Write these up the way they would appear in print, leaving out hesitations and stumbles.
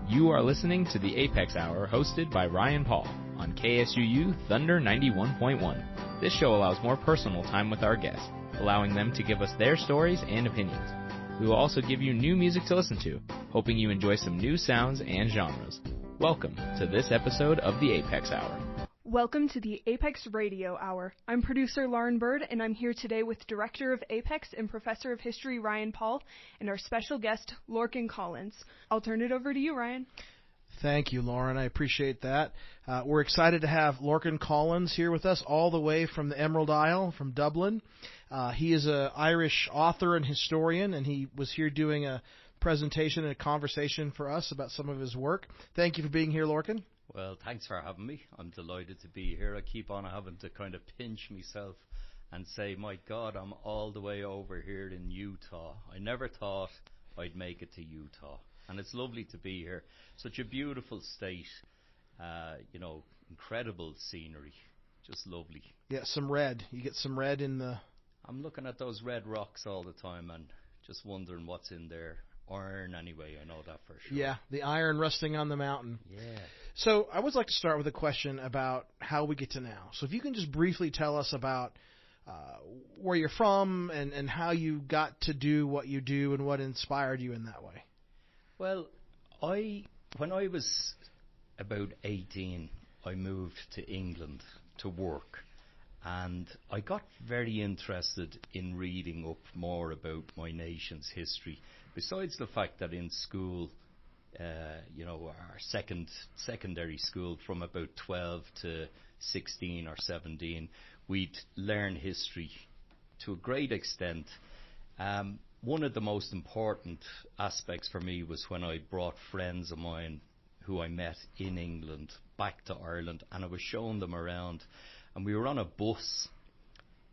You are listening to the Apex Hour hosted by Ryan Paul on KSUU Thunder 91.1. This show allows more personal time with our guests, allowing them to give us their stories and opinions. We will also give you new music to listen to, hoping you enjoy some new sounds and genres. Welcome to this episode of the Apex Hour. Welcome to the Apex Radio Hour. I'm producer Lauren Bird, and I'm here today with Director of Apex and Professor of History Ryan Paul, and our special guest, Lorcan Collins. I'll turn it over to you, Ryan. Thank you, Lauren. I appreciate that. We're excited to have Lorcan Collins here with us, all the way from the Emerald Isle, from Dublin. He is an Irish author and historian, and he was here doing a presentation and a conversation for us about some of his work. Thank you for being here, Lorcan. Well, thanks for having me. I'm delighted to be here. I keep on having to kind of pinch myself and say, my God, I'm all the way over here in Utah. I never thought I'd make it to Utah. And it's lovely to be here. Such a beautiful state, incredible scenery. Just lovely. Yeah, some red. You get some red in the... I'm looking at those red rocks all the time and just wondering what's in there. Iron, anyway, I know that for sure. Yeah, the iron rusting on the mountain. Yeah. So I always like to start with a question about how we get to now. So if you can just briefly tell us about where you're from and how you got to do what you do and what inspired you in that way. Well, when I was about 18, I moved to England to work. And I got very interested in reading up more about my nation's history. Besides the fact that in school, our secondary school from about 12 to 16 or 17, we'd learn history to a great extent. One of the most important aspects for me was when I brought friends of mine who I met in England back to Ireland, and I was showing them around. And we were on a bus,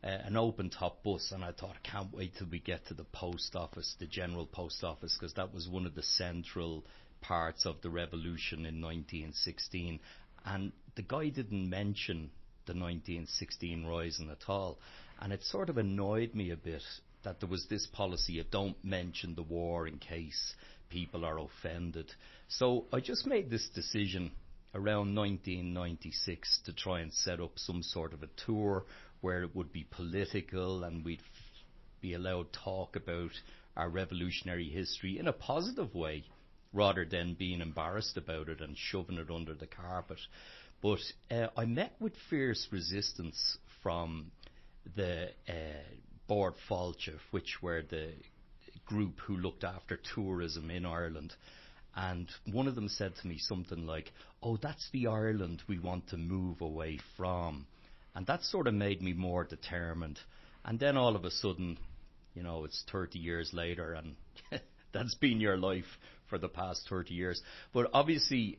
an open-top bus, and I thought, I can't wait till we get to the post office, the general post office, because that was one of the central parts of the revolution in 1916. And the guy didn't mention the 1916 Rising at all. And it sort of annoyed me a bit that there was this policy of don't mention the war in case people are offended. So I just made this decision around 1996 to try and set up some sort of a tour where it would be political and we'd be allowed to talk about our revolutionary history in a positive way rather than being embarrassed about it and shoving it under the carpet. But I met with fierce resistance from the Bord Fáilte, which were the group who looked after tourism in Ireland. And one of them said to me something like, oh, that's the Ireland we want to move away from. And that sort of made me more determined. And then all of a sudden, it's 30 years later and that's been your life for the past 30 years. But obviously,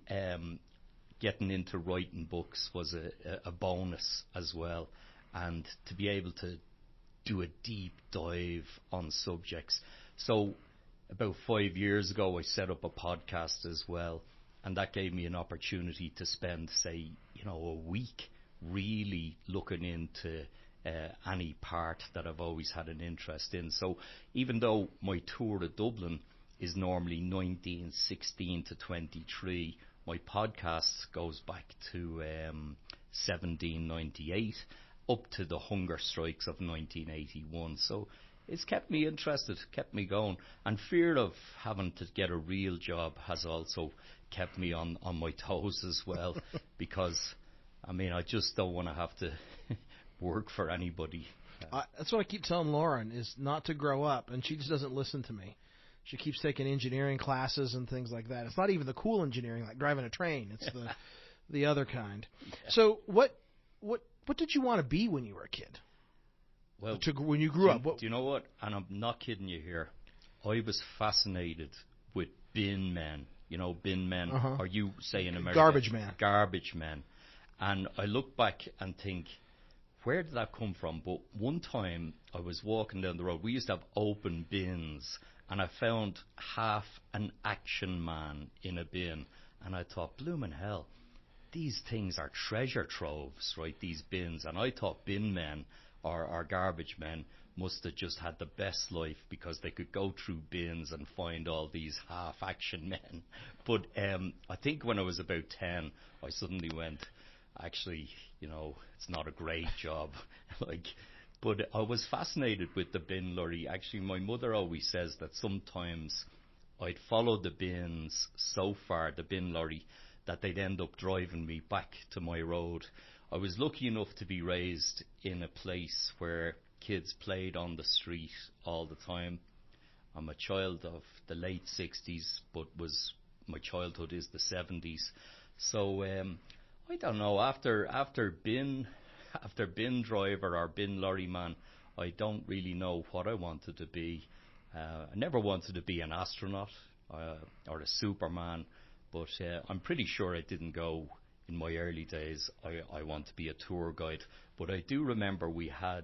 getting into writing books was a bonus as well. And to be able to do a deep dive on subjects. So about 5 years ago, I set up a podcast as well, and that gave me an opportunity to spend, say, a week really looking into any part that I've always had an interest in. So even though my tour of Dublin is normally 1916 to 23, my podcast goes back to 1798 up to the hunger strikes of 1981. So it's kept me interested, kept me going. And fear of having to get a real job has also kept me on my toes as well. Because, I just don't want to have to work for anybody. That's what I keep telling Lauren, is not to grow up. And she just doesn't listen to me. She keeps taking engineering classes and things like that. It's not even the cool engineering, like driving a train. It's the other kind. Yeah. So what did you want to be when you were a kid? Well, when you grew up. Do you know what? And I'm not kidding you here. I was fascinated with bin men. Bin men. Uh-huh. Or you say in America? Garbage man. Garbage men. And I look back and think, where did that come from? But one time I was walking down the road. We used to have open bins. And I found half an Action Man in a bin. And I thought, bloomin' hell, these things are treasure troves, right? These bins. And I thought bin men our garbage men must have just had the best life because they could go through bins and find all these half-action men. But I think when I was about 10, I suddenly went, actually, it's not a great job. But I was fascinated with the bin lorry. Actually, my mother always says that sometimes I'd follow the bins so far, the bin lorry, that they'd end up driving me back to my road. I was lucky enough to be raised in a place where kids played on the street all the time. I'm a child of the late 60s, but my childhood is the 70s. So I don't know, after bin driver or bin lorry man, I don't really know what I wanted to be. I never wanted to be an astronaut or a Superman, but I'm pretty sure I didn't go in my early days, I want to be a tour guide. But I do remember we had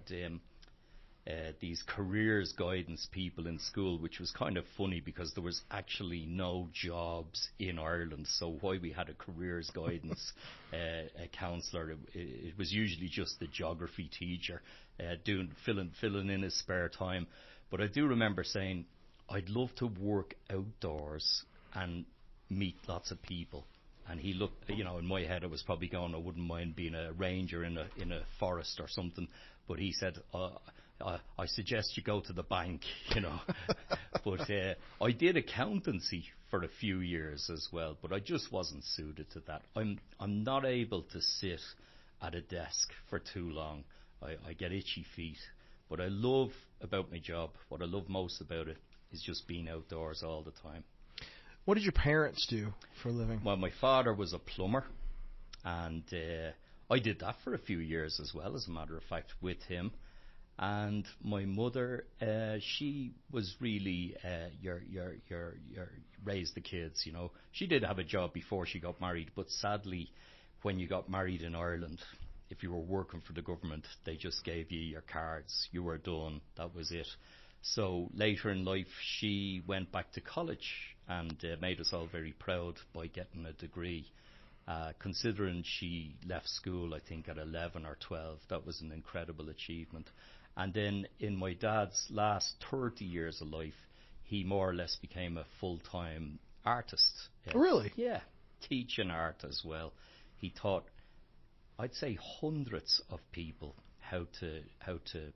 these careers guidance people in school, which was kind of funny because there was actually no jobs in Ireland. So why we had a careers guidance a counsellor, it was usually just the geography teacher filling in his spare time. But I do remember saying, I'd love to work outdoors and meet lots of people. And he looked, in my head I was probably going, I wouldn't mind being a ranger in a forest or something. But he said, I suggest you go to the bank, But I did accountancy for a few years as well, but I just wasn't suited to that. I'm not able to sit at a desk for too long. I get itchy feet. What I love about my job, what I love most about it, is just being outdoors all the time. What did your parents do for a living? Well, my father was a plumber, and I did that for a few years as well, as a matter of fact, with him. And my mother, she was really your raised the kids, She did have a job before she got married, but sadly, when you got married in Ireland, if you were working for the government, they just gave you your cards. You were done. That was it. So later in life, she went back to college and made us all very proud by getting a degree. Considering she left school, I think, at 11 or 12, that was an incredible achievement. And then in my dad's last 30 years of life, he more or less became a full-time artist. Really? Yeah, teaching art as well. He taught, I'd say, hundreds of people how to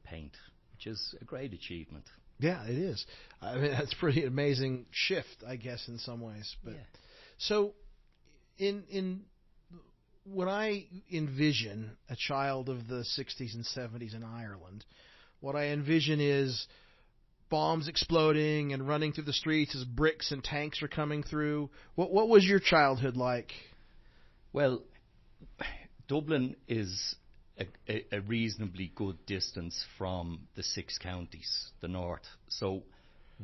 paint, which is a great achievement. Yeah, it is. I mean, that's a pretty amazing shift, I guess, in some ways. But yeah. So, in when I envision a child of the 60s and 70s in Ireland, what I envision is bombs exploding and running through the streets as bricks and tanks are coming through. What was your childhood like? Well, Dublin is a reasonably good distance from the 6 counties, the north. So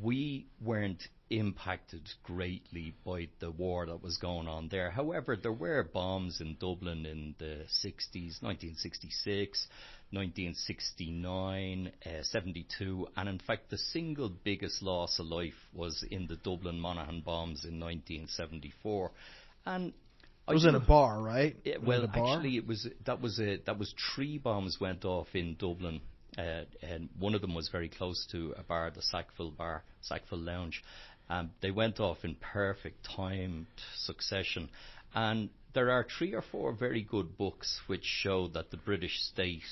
we weren't impacted greatly by the war that was going on there. However, there were bombs in Dublin in the 60s, 1966, 1969, 72, and in fact the single biggest loss of life was in the Dublin Monaghan bombs in 1974. And it was in a bar, right? Well, actually, that was 3 bombs went off in Dublin, and one of them was very close to a bar, the Sackville Lounge. They went off in perfect timed succession, and there are 3 or 4 very good books which show that the British state,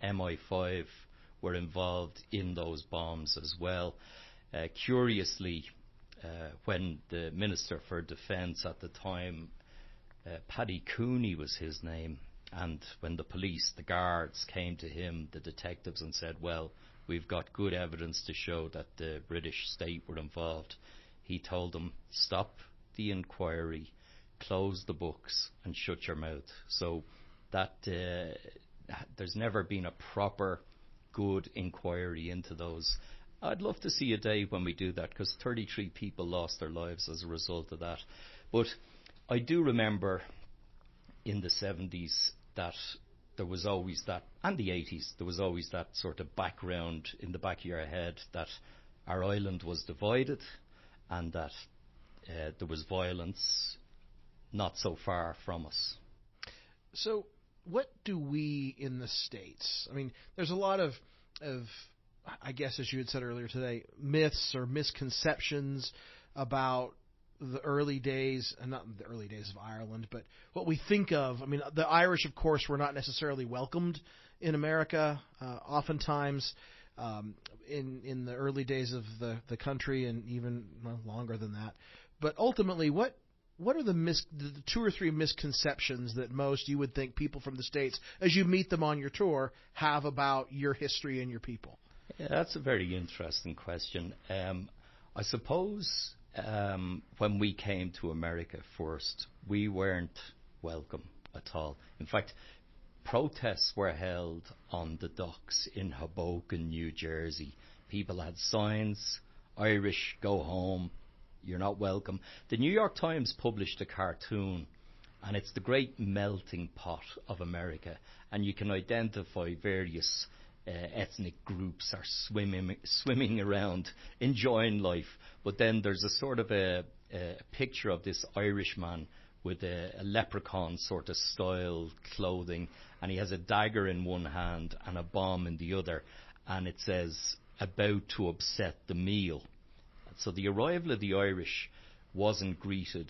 MI5, were involved in those bombs as well. Curiously, when the Minister for Defence at the time, Paddy Cooney was his name, and when the police, the guards, came to him, the detectives, and said, well, we've got good evidence to show that the British state were involved, he told them, stop the inquiry, close the books, and shut your mouth. So that there's never been a proper, good inquiry into those. I'd love to see a day when we do that, because 33 people lost their lives as a result of that. But I do remember in the 70s that there was always that, and the 80s, there was always that sort of background in the back of your head that our island was divided and that there was violence not so far from us. So what do we in the States? I mean, there's a lot of I guess, as you had said earlier today, myths or misconceptions about the early days, and not the early days of Ireland, but what we think of. I mean, the Irish, of course, were not necessarily welcomed in America. Oftentimes, in the early days of the country, and even longer than that. But ultimately, what are the two or three misconceptions that most you would think people from the States, as you meet them on your tour, have about your history and your people? Yeah, that's a very interesting question. I suppose when we came to America first, we weren't welcome at all. In fact, protests were held on the docks in Hoboken, New Jersey. People had signs, Irish, go home, you're not welcome. The New York Times published a cartoon, and it's the great melting pot of America, and you can identify various ethnic groups are swimming around, enjoying life. But then there's a sort of a picture of this Irishman with a leprechaun sort of style clothing, and he has a dagger in one hand and a bomb in the other, and it says, about to upset the meal. So the arrival of the Irish wasn't greeted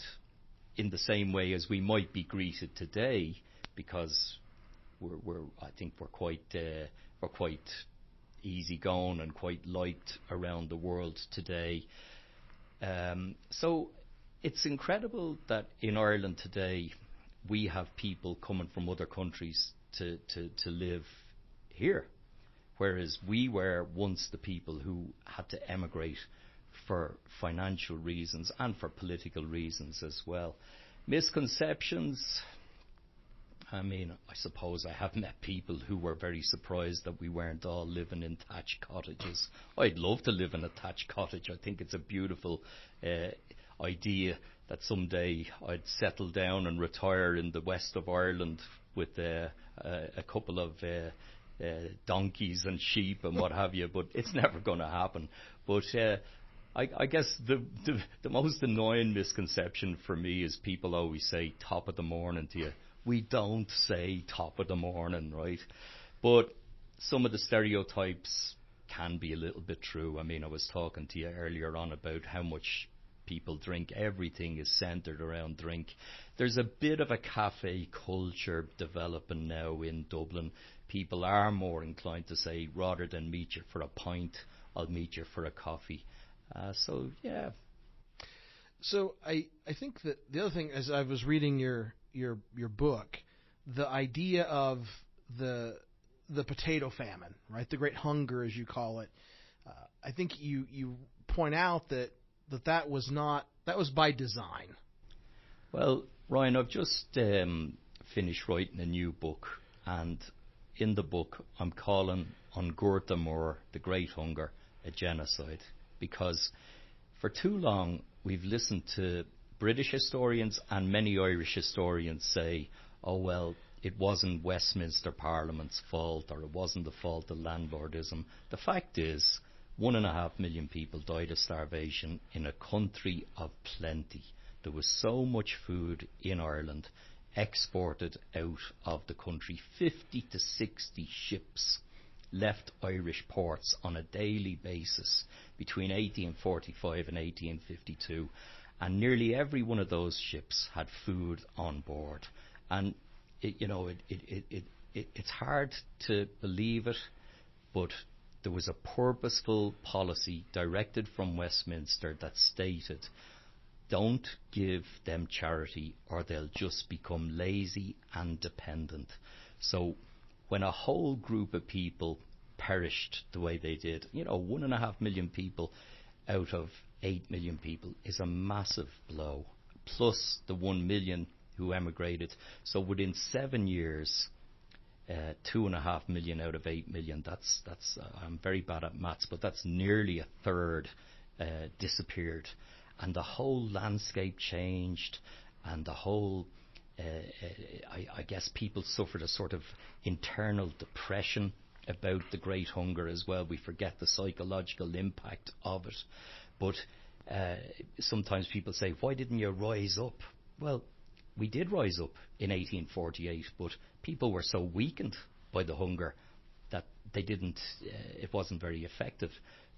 in the same way as we might be greeted today, because I think we're quite easygoing and quite liked around the world today. So it's incredible that in Ireland today we have people coming from other countries to live here, whereas we were once the people who had to emigrate for financial reasons and for political reasons as well. Misconceptions. I mean, I suppose I have met people who were very surprised that we weren't all living in thatched cottages. I'd love to live in a thatched cottage. I think it's a beautiful idea that someday I'd settle down and retire in the west of Ireland with a couple of donkeys and sheep and what have you, but it's never going to happen. But I guess the most annoying misconception for me is people always say top of the morning to you. We don't say top of the morning, right? But some of the stereotypes can be a little bit true. I mean, I was talking to you earlier on about how much people drink. Everything is centered around drink. There's a bit of a cafe culture developing now in Dublin. People are more inclined to say, rather than meet you for a pint, I'll meet you for a coffee. So, yeah. So I think that the other thing, as I was reading your book, the idea of the potato famine, right? The great hunger, as you call it. I think you point out that was by design. Well, Ryan, I've just finished writing a new book, and in the book I'm calling on Gorta Moore, the Great Hunger, a genocide, because for too long we've listened to British historians and many Irish historians say, oh, well, it wasn't Westminster Parliament's fault, or it wasn't the fault of landlordism. The fact is, 1.5 million people died of starvation in a country of plenty. There was so much food in Ireland exported out of the country. 50 to 60 ships left Irish ports on a daily basis between 1845 and 1852. And nearly every one of those ships had food on board. And, it's hard to believe it, but there was a purposeful policy directed from Westminster that stated, don't give them charity or they'll just become lazy and dependent. So when a whole group of people perished the way they did, 1.5 million people out of 8 million people is a massive blow, plus the 1 million who emigrated. So within 7 years, 2.5 million out of 8 million, that's I'm very bad at maths, but that's nearly a third disappeared. And the whole landscape changed, and the whole, I guess people suffered a sort of internal depression about the Great Hunger as well. We forget the psychological impact of it. But sometimes people say, why didn't you rise up? Well, we did rise up in 1848, but people were so weakened by the hunger that they didn't. It wasn't very effective,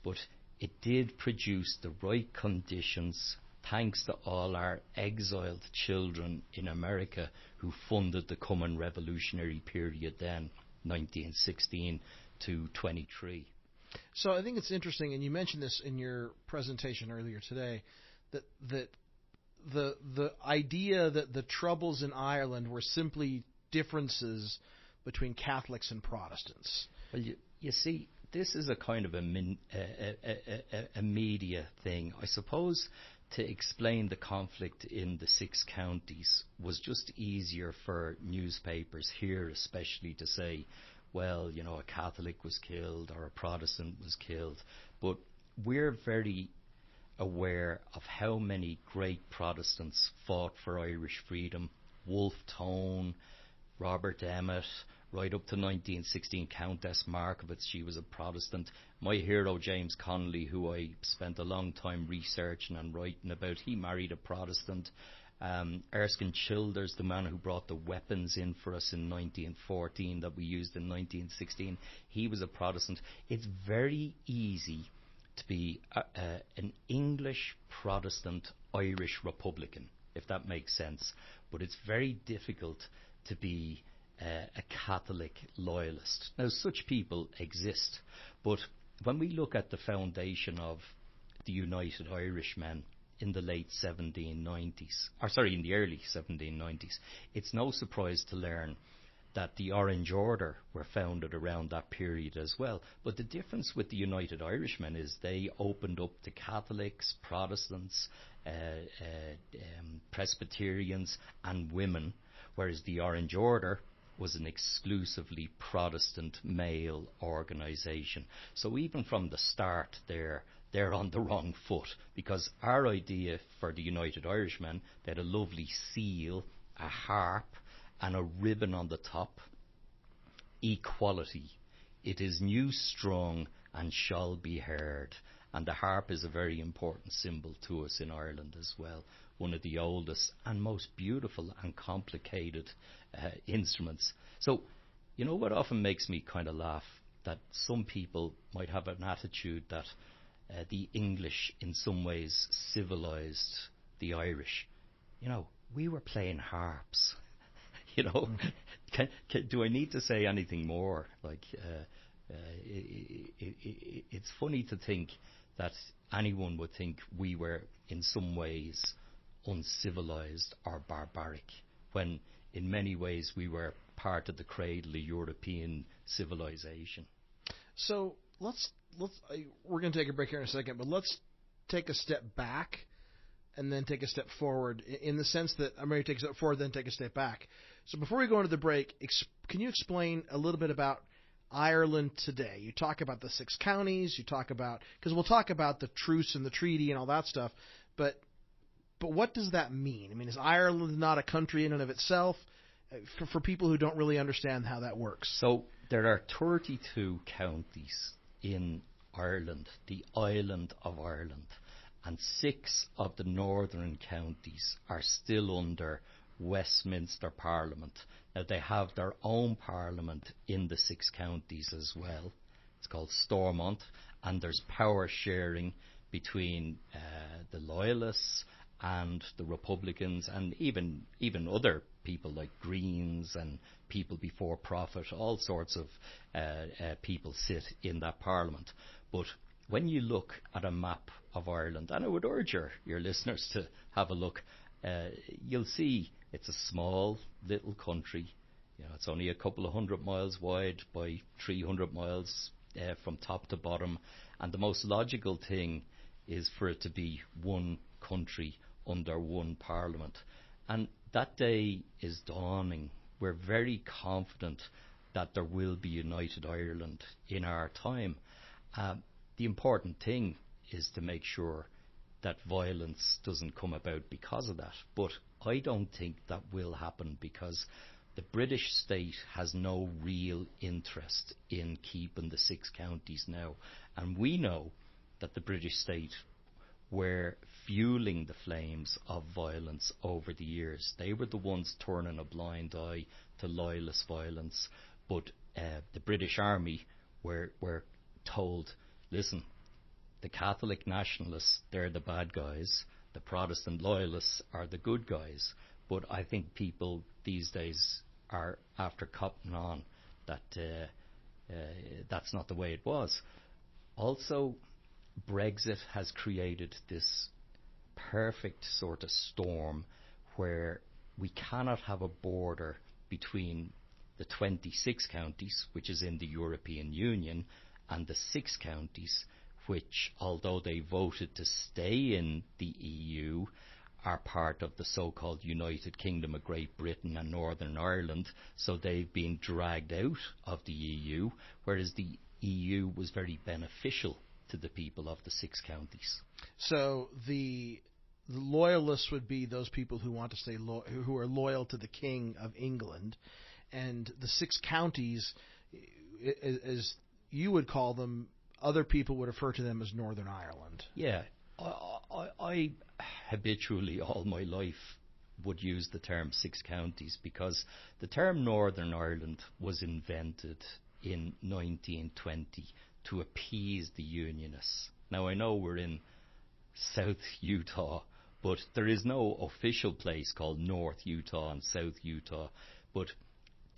but it did produce the right conditions, thanks to all our exiled children in America who funded the coming revolutionary period then, 1916 to 23. So I think it's interesting, and you mentioned this in your presentation earlier today, that the idea that the troubles in Ireland were simply differences between Catholics and Protestants. Well, you see, this is a kind of a media thing. I suppose to explain the conflict in the 6 counties was just easier for newspapers here especially to say, well, you know, a Catholic was killed or a Protestant was killed. But we're very aware of how many great Protestants fought for Irish freedom. Wolfe Tone, Robert Emmet, right up to 1916, Countess Markovitz, she was a Protestant. My hero, James Connolly, who I spent a long time researching and writing about, he married a Protestant. Erskine Childers, the man who brought the weapons in for us in 1914 that we used in 1916, he was a Protestant. It's very easy to be an English Protestant Irish Republican, if that makes sense. But it's very difficult to be a Catholic loyalist. Now, such people exist, but when we look at the foundation of the United Irishmen in the late 1790s, in the early 1790s, it's no surprise to learn that the Orange Order were founded around that period as well. But the difference with the United Irishmen is they opened up to Catholics, Protestants, Presbyterians and women, whereas the Orange Order was an exclusively Protestant male organisation. So even from the start they're on the wrong foot, because our idea for the United Irishmen, they had a lovely seal, a harp and a ribbon on the top. Equality. It is new strong and shall be heard. And the harp is a very important symbol to us in Ireland as well. One of the oldest and most beautiful and complicated instruments. So, you know what often makes me kind of laugh? That some people might have an attitude that the English in some ways civilized the Irish. You know, we were playing harps. You know, do I need to say anything more? Like, it's funny to think that anyone would think we were in some ways uncivilized or barbaric, when in many ways we were part of the cradle of European civilization. So we're going to take a break here in a second, but let's take a step back and then take a step forward, in the sense that I'm going to take a step forward, then take a step back. So before we go into the break, can you explain a little bit about Ireland today? You talk about the 6 counties, you talk about, because we'll talk about the truce and the treaty and all that stuff, but what does that mean? I mean, is Ireland not a country in and of itself? For people who don't really understand how that works. So there are 32 counties in Ireland, the island of Ireland, and 6 of the northern counties are still under Westminster Parliament. Now, they have their own parliament in the 6 counties as well. It's called Stormont, and there's power sharing between the Loyalists and the Republicans, and even other people like Greens and People Before Profit. All sorts of people sit in that parliament. But when you look at a map of Ireland, and I would urge your listeners to have a look, you'll see it's a small little country. You know, it's only a couple of 100 miles wide by 300 miles from top to bottom, and the most logical thing is for it to be one country under one parliament. And that day is dawning. We're very confident that there will be United Ireland in our time. The important thing is to make sure that violence doesn't come about because of that. But I don't think that will happen, because the British state has no real interest in keeping the 6 counties now. And we know that the British state were fueling the flames of violence over the years. They were the ones turning a blind eye to loyalist violence, but the British Army were told, listen, the Catholic nationalists, they're the bad guys, the Protestant loyalists are the good guys. But I think people these days are after cotton on that that's not the way it was. Also, Brexit has created this perfect sort of storm where we cannot have a border between the 26 counties, which is in the European Union, and the 6 counties, which, although they voted to stay in the EU, are part of the so-called United Kingdom of Great Britain and Northern Ireland, so they've been dragged out of the EU, whereas the EU was very beneficial to the people of the 6 counties. So the loyalists would be those people who want to stay who are loyal to the King of England, and the 6 counties, as you would call them, other people would refer to them as Northern Ireland. Yeah, I habitually all my life would use the term 6 counties because the term Northern Ireland was invented in 1920 to appease the Unionists. Now I know we're in South Utah, but there is no official place called North Utah and South Utah. But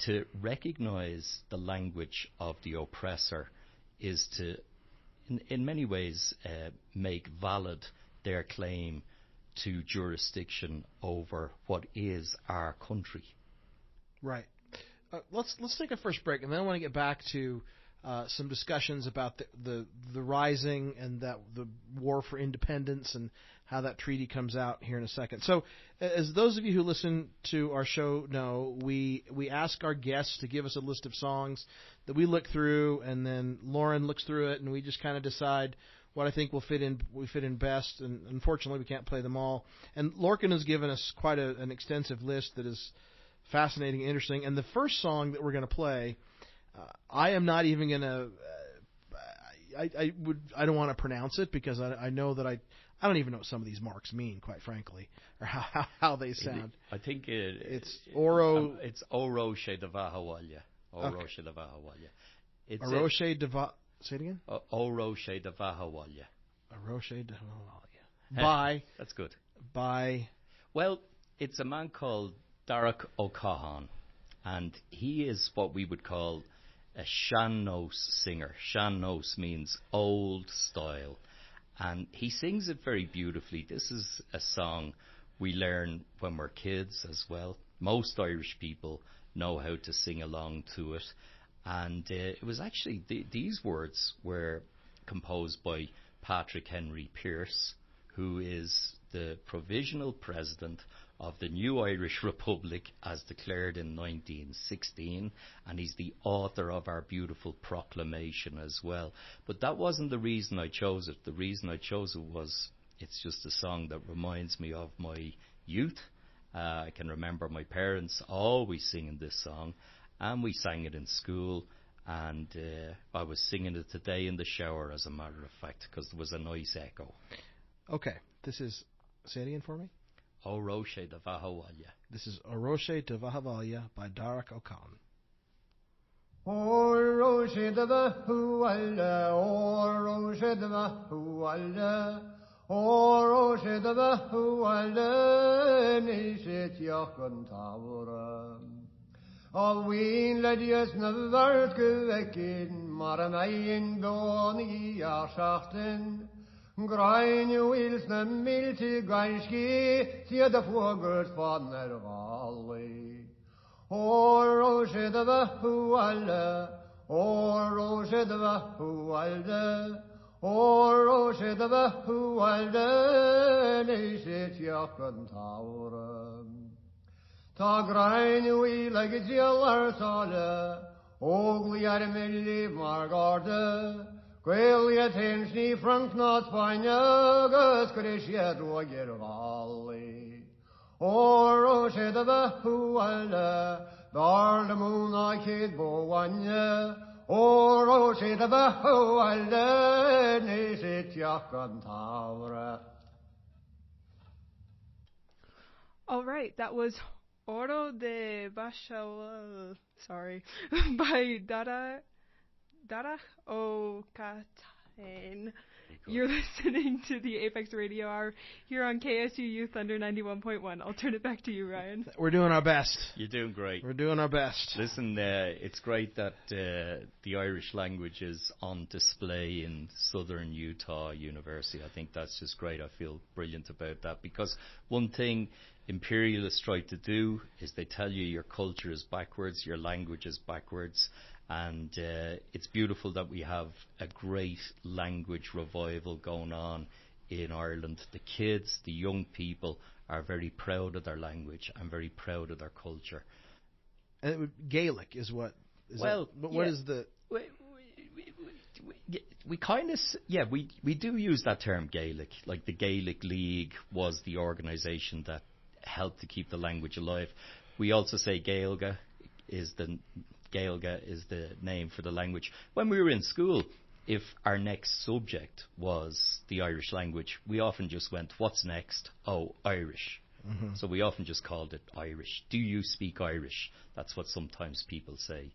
to recognize the language of the oppressor is to, in many ways, make valid their claim to jurisdiction over what is our country. Right. Let's take a first break, and then I want to get back to some discussions about the rising and that the war for independence and how that treaty comes out here in a second. So, as those of you who listen to our show know, we ask our guests to give us a list of songs that we look through, and then Lauren looks through it, and we just kind of decide what I think will fit in best. And unfortunately, we can't play them all. And Lorcan has given us quite an extensive list that is fascinating and interesting. And the first song that we're going to play, I am not even going to. I don't want to pronounce it because I know that I don't even know what some of these marks mean, quite frankly, or how they sound. I think it's Oro. It's Oroshe de Vahawalya. Oroshe de Vahawalya. Oroshe de Va. Say it again. Oroshe de Vahawalya. Oroshe de Vahawalya. By. That's good. By. Well, it's a man called Darach O'Cahan, and he is what we would call a sean-nós singer. Sean-nós means old style, and he sings it very beautifully. This is a song we learn when we're kids as well. Most Irish people know how to sing along to it, and it was actually these words were composed by Patrick Henry Pearse, who is the provisional president of the new Irish Republic as declared in 1916, and he's the author of our beautiful proclamation as well. But that wasn't the reason I chose it. The reason I chose it was it's just a song that reminds me of my youth. I can remember my parents always singing this song, and we sang it in school, and I was singing it today in the shower, as a matter of fact, because there was a nice echo. Okay, this is, say it again for me. Oroshe de Vahawalya. This is Oroshe de Vahawalya by Darach O'Cahan. Oroshe de Vahawalya, Oroshe de Vahawalya, Oroshe de Vahawalya, Nishet Yachon Tavora. Alwin ledius na vertgewekken, maar een doni jarschachten. Grain wils na milti ganski, tia de vogels van valley. Oroshe de Vahawalya, Oroshe de Vahawalya, Oroshe de Vahawalya, Nishet Yachon Tavora. Ta grain wile gedialar sale, ogli armelli margarde, Gweliad hens ni frank not painagus grisiad roger valley. Oroshe de Vahawalya, dar the moon I kid boanya. Oroshe de Vahawalya, nisit yakan tavra. All right, that was Oro de Bashawal, sorry, by Darach O'Katan. You're listening to the Apex Radio Hour here on KSUU Thunder 91.1. I'll turn it back to you, Ryan. We're doing our best. You're doing great. We're doing our best. Listen, it's great that the Irish language is on display in Southern Utah University. I think that's just great. I feel brilliant about that, because one thing imperialists try to do is they tell you your culture is backwards, your language is backwards, and it's beautiful that we have a great language revival going on in Ireland. The kids, the young people are very proud of their language and very proud of their culture. And Gaelic is what? What is the... We kind of, we do use that term Gaelic. Like the Gaelic League was the organisation that helped to keep the language alive. We also say Gaelga is the name for the language. When we were in school, if our next subject was the Irish language, we often just went, what's next? Oh, Irish. Mm-hmm. So we often just called it Irish. Do you speak Irish? That's what sometimes people say.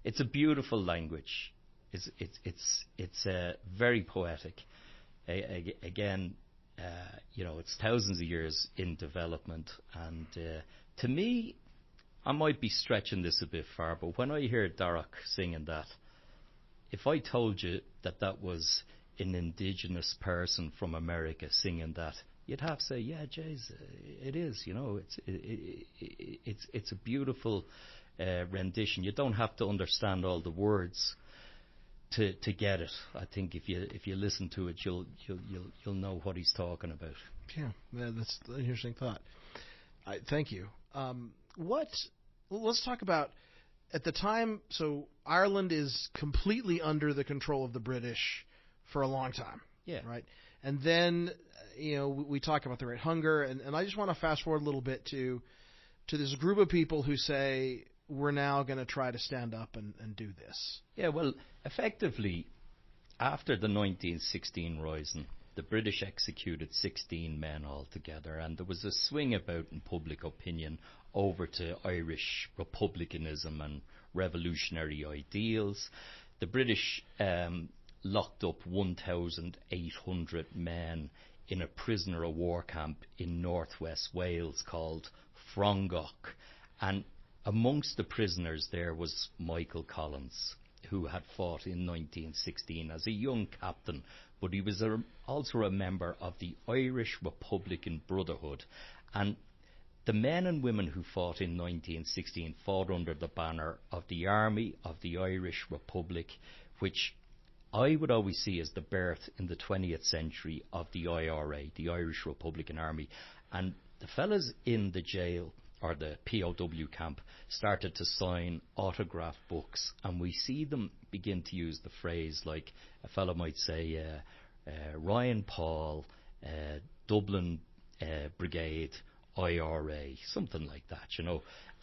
It's a beautiful language. It's very poetic. Again, it's thousands of years in development, and to me, I might be stretching this a bit far, but when I hear Darach singing that, if I told you that was an indigenous person from America singing that, you'd have to say, yeah, Jays, it is. It's a beautiful rendition. You don't have to understand all the words to get it. I think if you listen to it, you'll know what he's talking about. Yeah, that's an interesting thought. Thank you. Let's talk about at the time. So Ireland is completely under the control of the British for a long time. Yeah. Right. And then we talk about the Great Hunger, and I just want to fast forward a little bit to this group of people who say we're now going to try to stand up and do this. Yeah. Well, effectively, after the 1916 Rising, the British executed 16 men altogether, and there was a swing about in public opinion over to Irish republicanism and revolutionary ideals. The British locked up 1,800 men in a prisoner of war camp in northwest Wales called Frongoch, and amongst the prisoners there was Michael Collins, who had fought in 1916 as a young captain, but he was also a member of the Irish Republican Brotherhood. And the men and women who fought in 1916 fought under the banner of the Army of the Irish Republic, which I would always see as the birth in the 20th century of the IRA, the Irish Republican Army. And the fellas in the jail, or the POW camp, started to sign autograph books, and we see them begin to use the phrase, like a fellow might say, Ryan Paul, Dublin Brigade, IRA, something like that,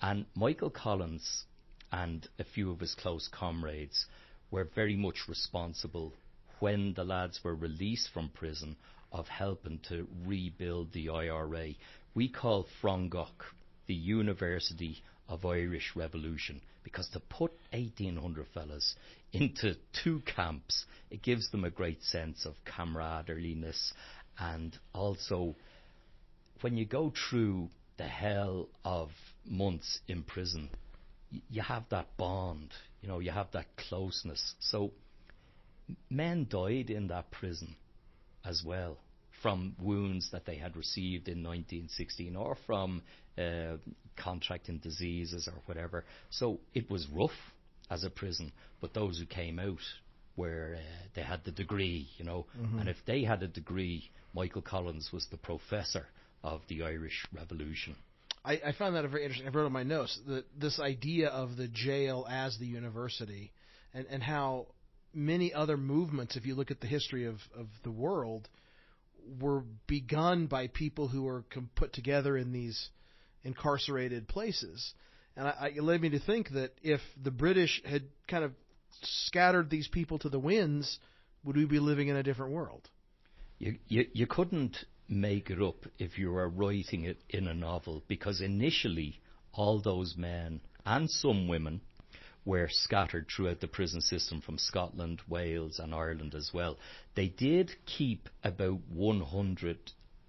And Michael Collins and a few of his close comrades were very much responsible when the lads were released from prison of helping to rebuild the IRA. We call Frongoch the University of Irish Revolution, because to put 1,800 fellas into two camps, it gives them a great sense of camaraderliness. And also, when you go through the hell of months in prison, you have that bond, you have that closeness. So men died in that prison as well, from wounds that they had received in 1916 or from contracting diseases or whatever. So it was rough as a prison, but those who came out where they had the degree, Mm-hmm. And if they had a degree, Michael Collins was the professor of the Irish Revolution. I found that very interesting. I wrote on my notes that this idea of the jail as the university, and how many other movements, if you look at the history of the world, were begun by people who were put together in these incarcerated places. And it led me to think that if the British had kind of scattered these people to the winds, would we be living in a different world? You couldn't make it up if you were writing it in a novel, because initially all those men and some women were scattered throughout the prison system from Scotland, Wales and Ireland as well. They did keep about 100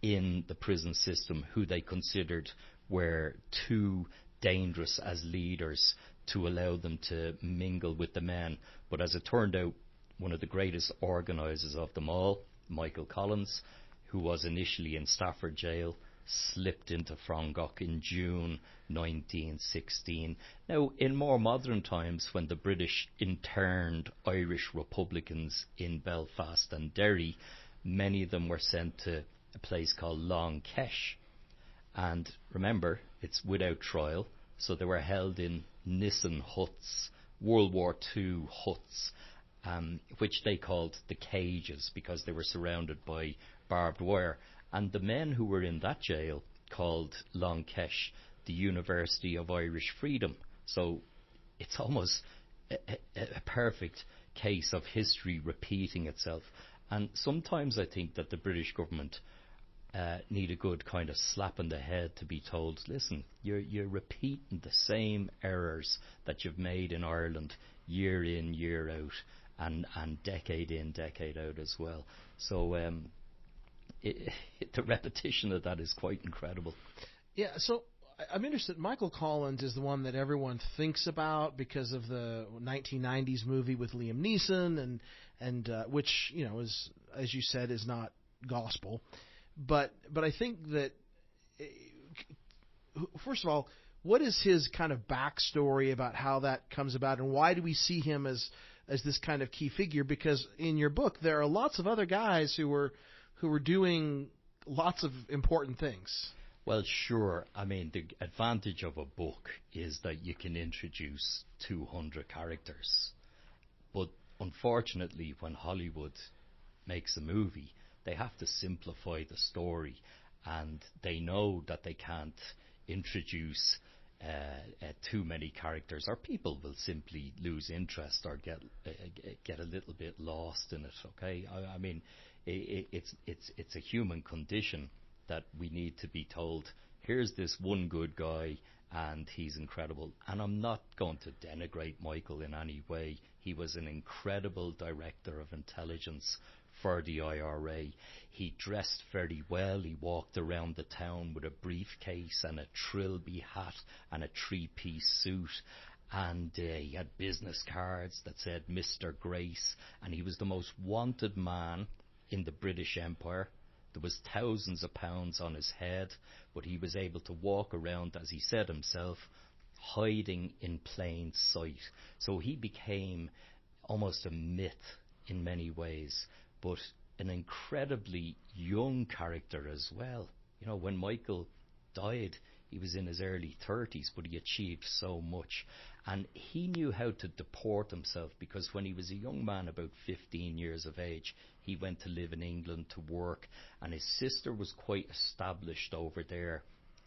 in the prison system who they considered were too dangerous as leaders to allow them to mingle with the men. But as it turned out, one of the greatest organisers of them all, Michael Collins, who was initially in Stafford Jail, slipped into Frongok in June 1916. Now, in more modern times, when the British interned Irish Republicans in Belfast and Derry, many of them were sent to a place called Long Kesh. And remember, it's without trial, so they were held in Nissen huts, World War II huts, which they called the cages because they were surrounded by barbed wire. And the men who were in that jail called Long Kesh the University of Irish Freedom. So it's almost a perfect case of history repeating itself. And sometimes I think that the British government need a good kind of slap in the head to be told, listen, you're repeating the same errors that you've made in Ireland year in, year out, and decade in, decade out as well. So the repetition of that is quite incredible. Yeah, so I'm interested. Michael Collins is the one that everyone thinks about because of the 1990s movie with Liam Neeson, and which, you know, is, as you said, is not gospel. But I think that, first of all, what is his kind of backstory about how that comes about, and why do we see him as this kind of key figure? Because in your book there are lots of other guys who were doing lots of important things. Well, sure. I mean, the advantage of a book is that you can introduce 200 characters. But unfortunately, when Hollywood makes a movie, they have to simplify the story, and they know that they can't introduce too many characters, or people will simply lose interest or get a little bit lost in it. Okay, I mean, it's a human condition that we need to be told, here's this one good guy and he's incredible. And I'm not going to denigrate Michael in any way. He was an incredible director of intelligence for the IRA. He dressed very well. He walked around the town with a briefcase and a trilby hat and a three-piece suit. And he had business cards that said Mr. Grace. And he was the most wanted man in the British Empire. There was thousands of pounds on his head, but he was able to walk around, as he said himself, hiding in plain sight. So he became almost a myth in many ways, but an incredibly young character as well. You know, when Michael died, he was in his early 30s, but he achieved so much. And he knew how to deport himself, because when he was a young man, about 15 years of age, he went to live in England to work, and his sister was quite established over there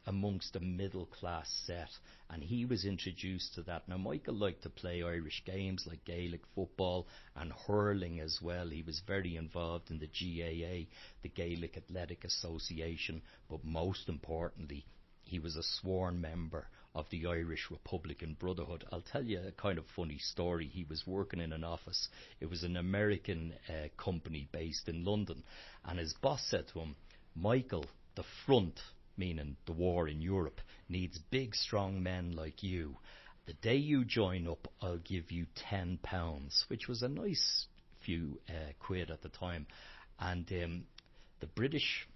amongst a middle-class set, and he was introduced to that. Now, Michael liked to play Irish games like Gaelic football and hurling as well. He was very involved in the GAA, the Gaelic Athletic Association, but most importantly, he was a sworn member of the Irish Republican Brotherhood. I'll tell you a kind of funny story. He was working in an office. It was an American company based in London, and his boss said to him, Michael, the front, meaning the war in Europe, needs big, strong men like you. The day you join up, I'll give you £10, which was a nice few quid at the time. And the British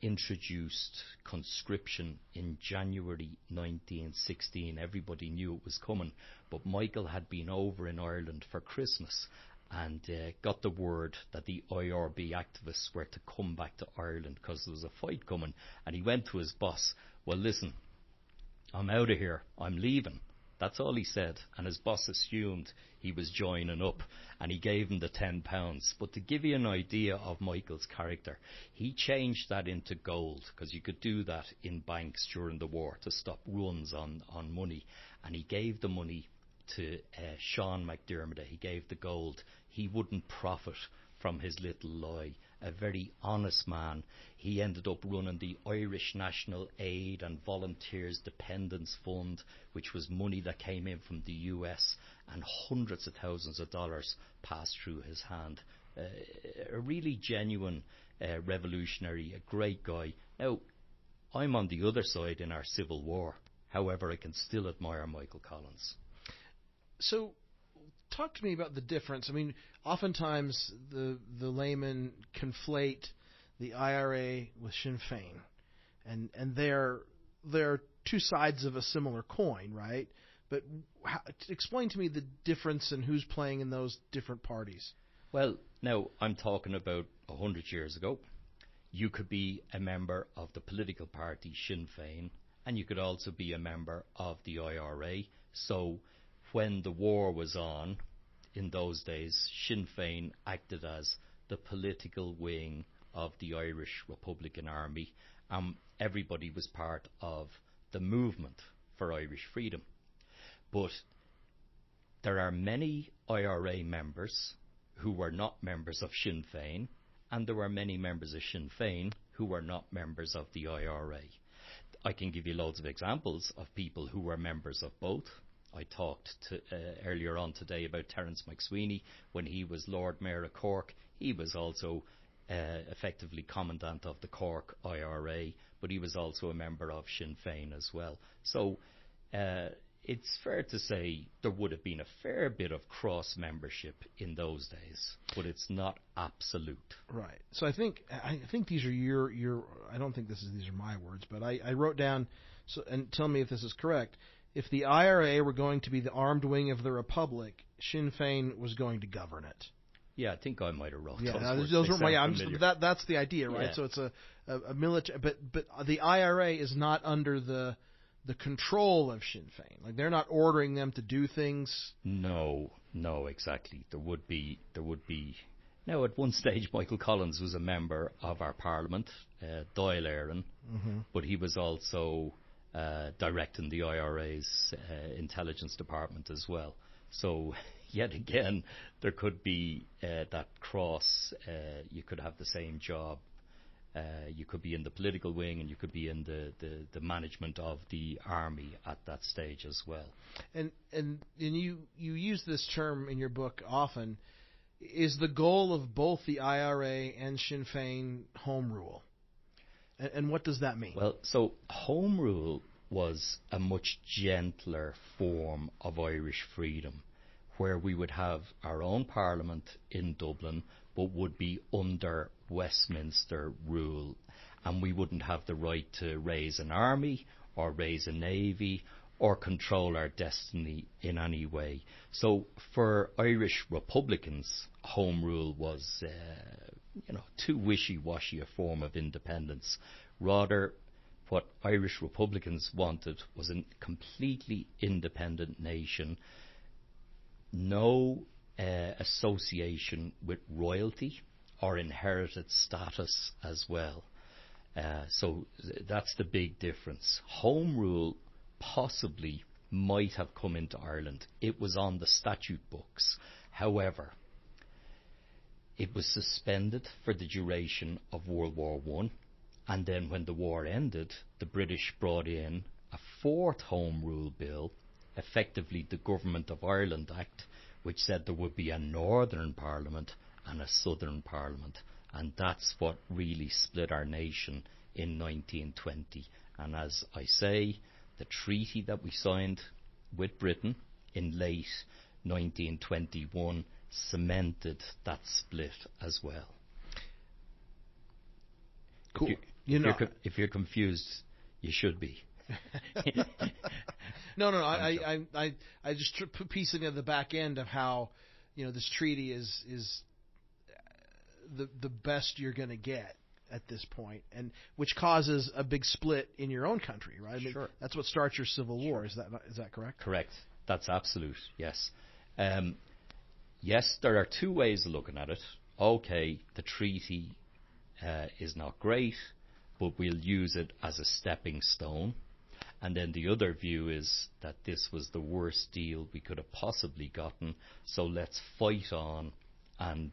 introduced conscription in January 1916. Everybody knew it was coming, but Michael had been over in Ireland for Christmas and got the word that the IRB activists were to come back to Ireland because there was a fight coming. And he went to his boss, well, listen, I'm out of here, I'm leaving. That's all he said, and his boss assumed he was joining up, and he gave him the £10. But to give you an idea of Michael's character, he changed that into gold, because you could do that in banks during the war to stop runs on money, and he gave the money to Sean McDermott. He gave the gold. He wouldn't profit from his little lie a very honest man. He ended up running the Irish National Aid and Volunteers Dependence Fund, which was money that came in from the US, and hundreds of thousands of dollars passed through his hand. A really genuine revolutionary, a great guy. Now, I'm on the other side in our Civil War. However, I can still admire Michael Collins. So, talk to me about the difference. I mean, oftentimes the laymen conflate the IRA with Sinn Féin, and they're two sides of a similar coin, right? But explain to me the difference in who's playing in those different parties. Well, now I'm talking about 100 years ago. You could be a member of the political party Sinn Féin, and you could also be a member of the IRA. So when the war was on, in those days, Sinn Féin acted as the political wing of the Irish Republican Army. Everybody was part of the movement for Irish freedom. But there are many IRA members who were not members of Sinn Féin, and there were many members of Sinn Féin who were not members of the IRA. I can give you loads of examples of people who were members of both. I talked earlier on today about Terence McSweeney. When he was Lord Mayor of Cork, he was also effectively commandant of the Cork IRA, but he was also a member of Sinn Féin as well. So it's fair to say there would have been a fair bit of cross membership in those days, but it's not absolute. Right. So I think these are your. I don't think these are my words, but I wrote down. So, and tell me if this is correct. If the IRA were going to be the armed wing of the Republic, Sinn Féin was going to govern it. Yeah, I think I might have wrote those were my. That's the idea, right? Yeah. So it's a military, but the IRA is not under the control of Sinn Féin. Like, they're not ordering them to do things. No, exactly. There would be. Now, at one stage, Michael Collins was a member of our Parliament, Dáil Éireann, but he was also directing the IRA's intelligence department as well. So, yet again, there could be that cross. You could have the same job. You could be in the political wing, and you could be in the management of the army at that stage as well. And you use this term in your book often. Is the goal of both the IRA and Sinn Féin home rule? And what does that mean? Well, so home rule was a much gentler form of Irish freedom, where we would have our own parliament in Dublin, but would be under Westminster rule, and we wouldn't have the right to raise an army or raise a navy or control our destiny in any way. So for Irish Republicans, home rule was too wishy-washy a form of independence. Rather, what Irish Republicans wanted was a completely independent nation, no association with royalty or inherited status as well. So that's the big difference. Home rule possibly might have come into Ireland. It was on the statute books. However, it was suspended for the duration of World War I, and then when the war ended, the British brought in a fourth Home Rule Bill, effectively the Government of Ireland Act, which said there would be a Northern Parliament and a Southern Parliament. And that's what really split our nation in 1920. And as I say, the treaty that we signed with Britain in late 1921 cemented that split as well. Cool. If you're confused, you should be. No. I just piecing at the back end of how this treaty is the best you're going to get at this point, and which causes a big split in your own country, right? I mean, sure. That's what starts your civil war. Is that correct? Correct. That's absolute. Yes. Yes, there are two ways of looking at it. Okay, the treaty is not great, but we'll use it as a stepping stone. And then the other view is that this was the worst deal we could have possibly gotten, so let's fight on and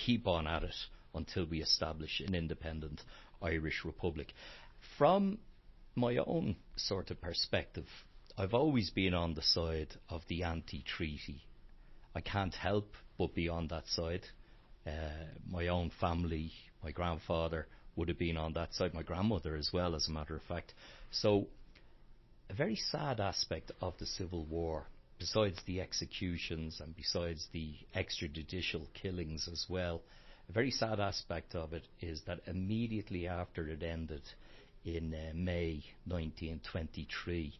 keep on at it until we establish an independent Irish Republic. From my own sort of perspective, I've always been on the side of the anti-treaty. I can't help but be on that side. My own family, my grandfather would have been on that side, my grandmother as well, as a matter of fact. So a very sad aspect of the Civil War, besides the executions and besides the extrajudicial killings as well, a very sad aspect of it is that immediately after it ended in May 1923,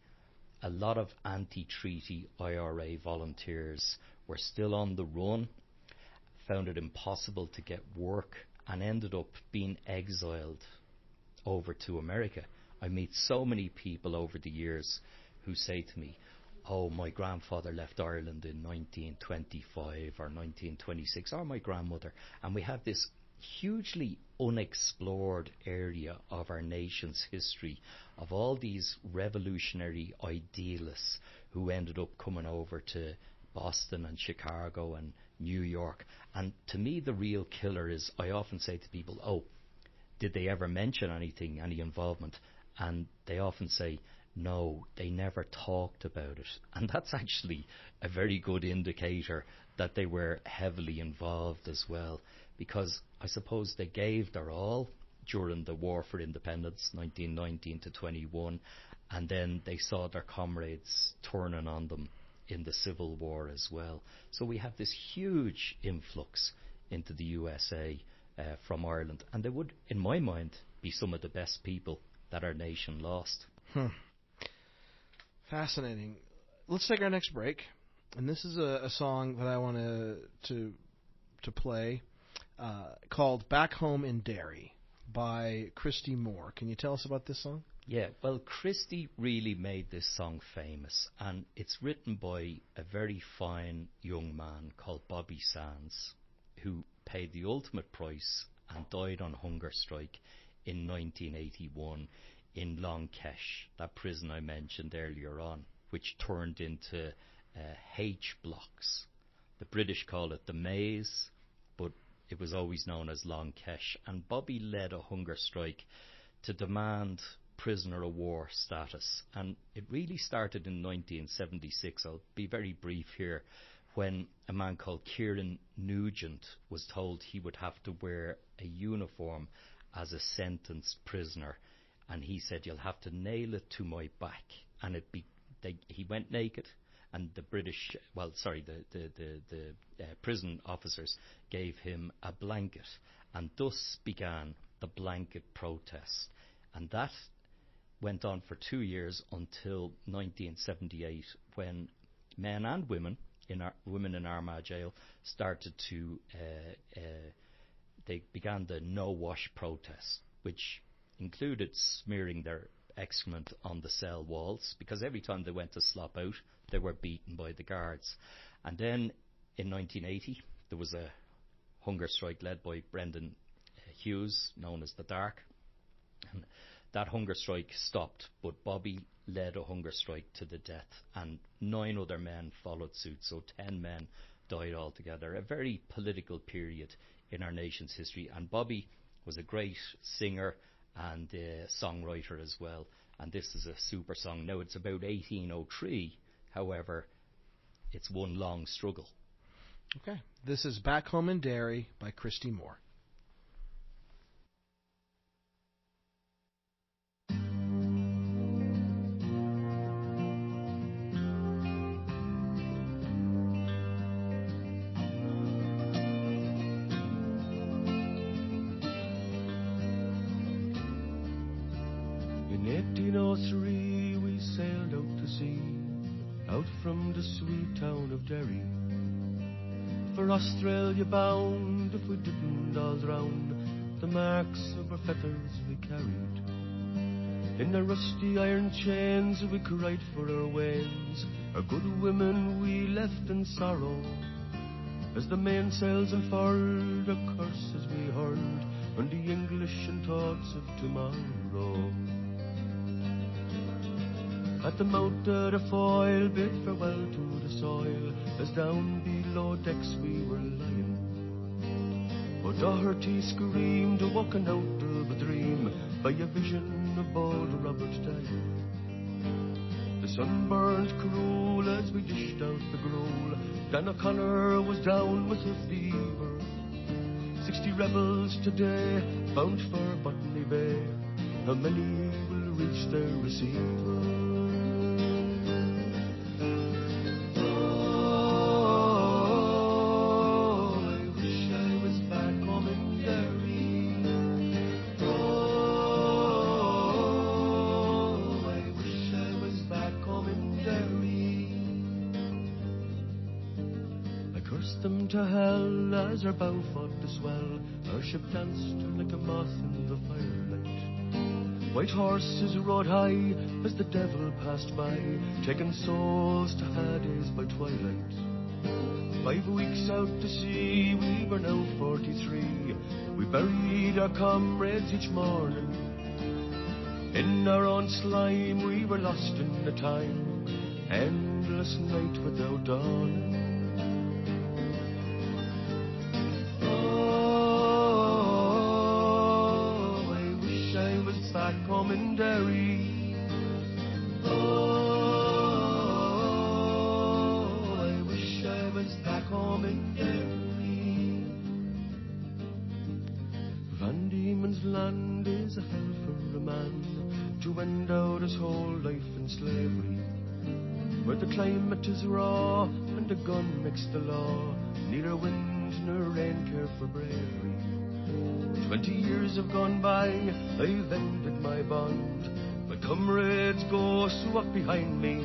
a lot of anti-treaty IRA volunteers were still on the run, found it impossible to get work, and ended up being exiled over to America. I meet so many people over the years who say to me, oh, my grandfather left Ireland in 1925 or 1926, or my grandmother, and we have this hugely unexplored area of our nation's history of all these revolutionary idealists who ended up coming over to Boston and Chicago and New York. And to me, the real killer is, I often say to people, oh, did they ever mention anything, any involvement? And they often say, no, they never talked about it. And that's actually a very good indicator that they were heavily involved as well, because I suppose they gave their all during the War for Independence, 1919 to 21, and then they saw their comrades turning on them in the Civil War as well. So we have this huge influx into the USA from Ireland, and they would, in my mind, be some of the best people that our nation lost. Fascinating. Let's take our next break, and this is a song that I want to play called "Back Home in Derry" by Christy Moore. Can you tell us about this song? Yeah, well, Christy really made this song famous, and it's written by a very fine young man called Bobby Sands, who paid the ultimate price and died on hunger strike in 1981 in Longkesh, that prison I mentioned earlier on, which turned into H blocks. The British call it the Maze, but it was always known as Longkesh. And Bobby led a hunger strike to demand prisoner of war status. And it really started in 1976. I'll be very brief here, when a man called Kieran Nugent was told he would have to wear a uniform as a sentenced prisoner. And he said, you'll have to nail it to my back. And he went naked, and the prison officers gave him a blanket. And thus began the blanket protest. And that went on for 2 years until 1978, when men and women in Armagh jail started to, they began the no wash protest, which included smearing their excrement on the cell walls, because every time they went to slop out, they were beaten by the guards. And then in 1980, there was a hunger strike led by Brendan Hughes, known as the Dark. And that hunger strike stopped, but Bobby led a hunger strike to the death, and 9 other men followed suit, so 10 men died altogether. A very political period in our nation's history, and Bobby was a great singer and songwriter as well, and this is a super song. Now, it's about 1803, however, it's one long struggle. Okay, this is Back Home in Derry by Christy Moore. In 1803 we sailed out to sea, out from the sweet town of Derry. For Australia bound, if we didn't all drown, the marks of our fetters we carried. In the rusty iron chains we cried for our wains, our good women we left in sorrow. As the mainsails unfurled, our curses we hurled on the English and thoughts of tomorrow. At the mouth of the foil, bid farewell to the soil, as down below decks we were lying. But Doherty screamed, walking out of a dream, by a vision of bold Robert Dyer. The sun burned cruel as we dished out the gruel. Dan O'Connor was down with a fever. 60 rebels today, bound for Botany Bay. How many will reach their receiver? To hell as our bow fought to swell, our ship danced like a moth in the firelight. White horses rode high as the devil passed by, taking souls to Hades by twilight. 5 weeks out to sea, we were now 43. We buried our comrades each morning. In our own slime we were lost in the time, endless night without dawn. Home in Derry. Oh, I wish I was back home in Derry. Van Diemen's Land is a hell for a man to end out his whole life in slavery, where the climate is raw and a gun makes the law. Neither wind nor rain care for bravery. 20 years have gone by, I've ended my bond. My comrades go so up behind me.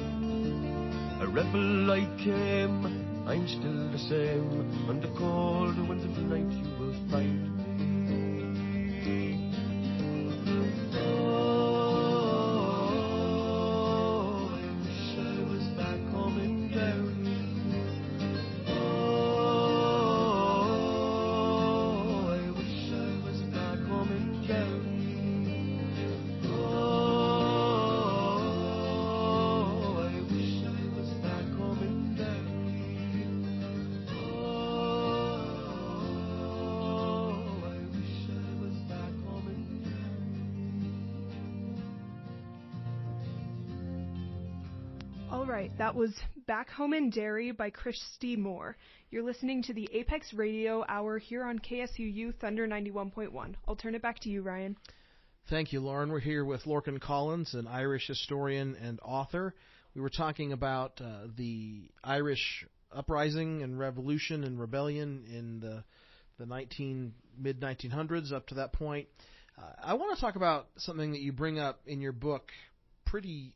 A rebel I came, I'm still the same. On the cold winds of the night you will find me. Oh, I wish I was back home in Derry. All right, that was Back Home in Derry by Christy Moore. You're listening to the Apex Radio Hour here on KSUU Thunder 91.1. I'll turn it back to you, Ryan. Thank you, Lauren. We're here with Lorcan Collins, an Irish historian and author. We were talking about the Irish uprising and revolution and rebellion in the mid-1900s up to that point. I want to talk about something that you bring up in your book pretty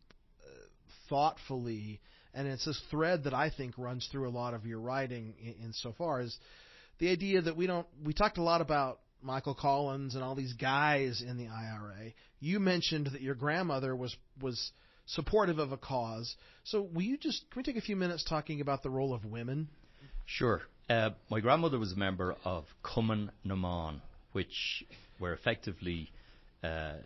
thoughtfully, and it's this thread that I think runs through a lot of your writing in so far, is the idea that we talked a lot about Michael Collins and all these guys in the IRA. You mentioned that your grandmother was supportive of a cause. So can we take a few minutes talking about the role of women? Sure. My grandmother was a member of Cumann na Mán, which were effectively a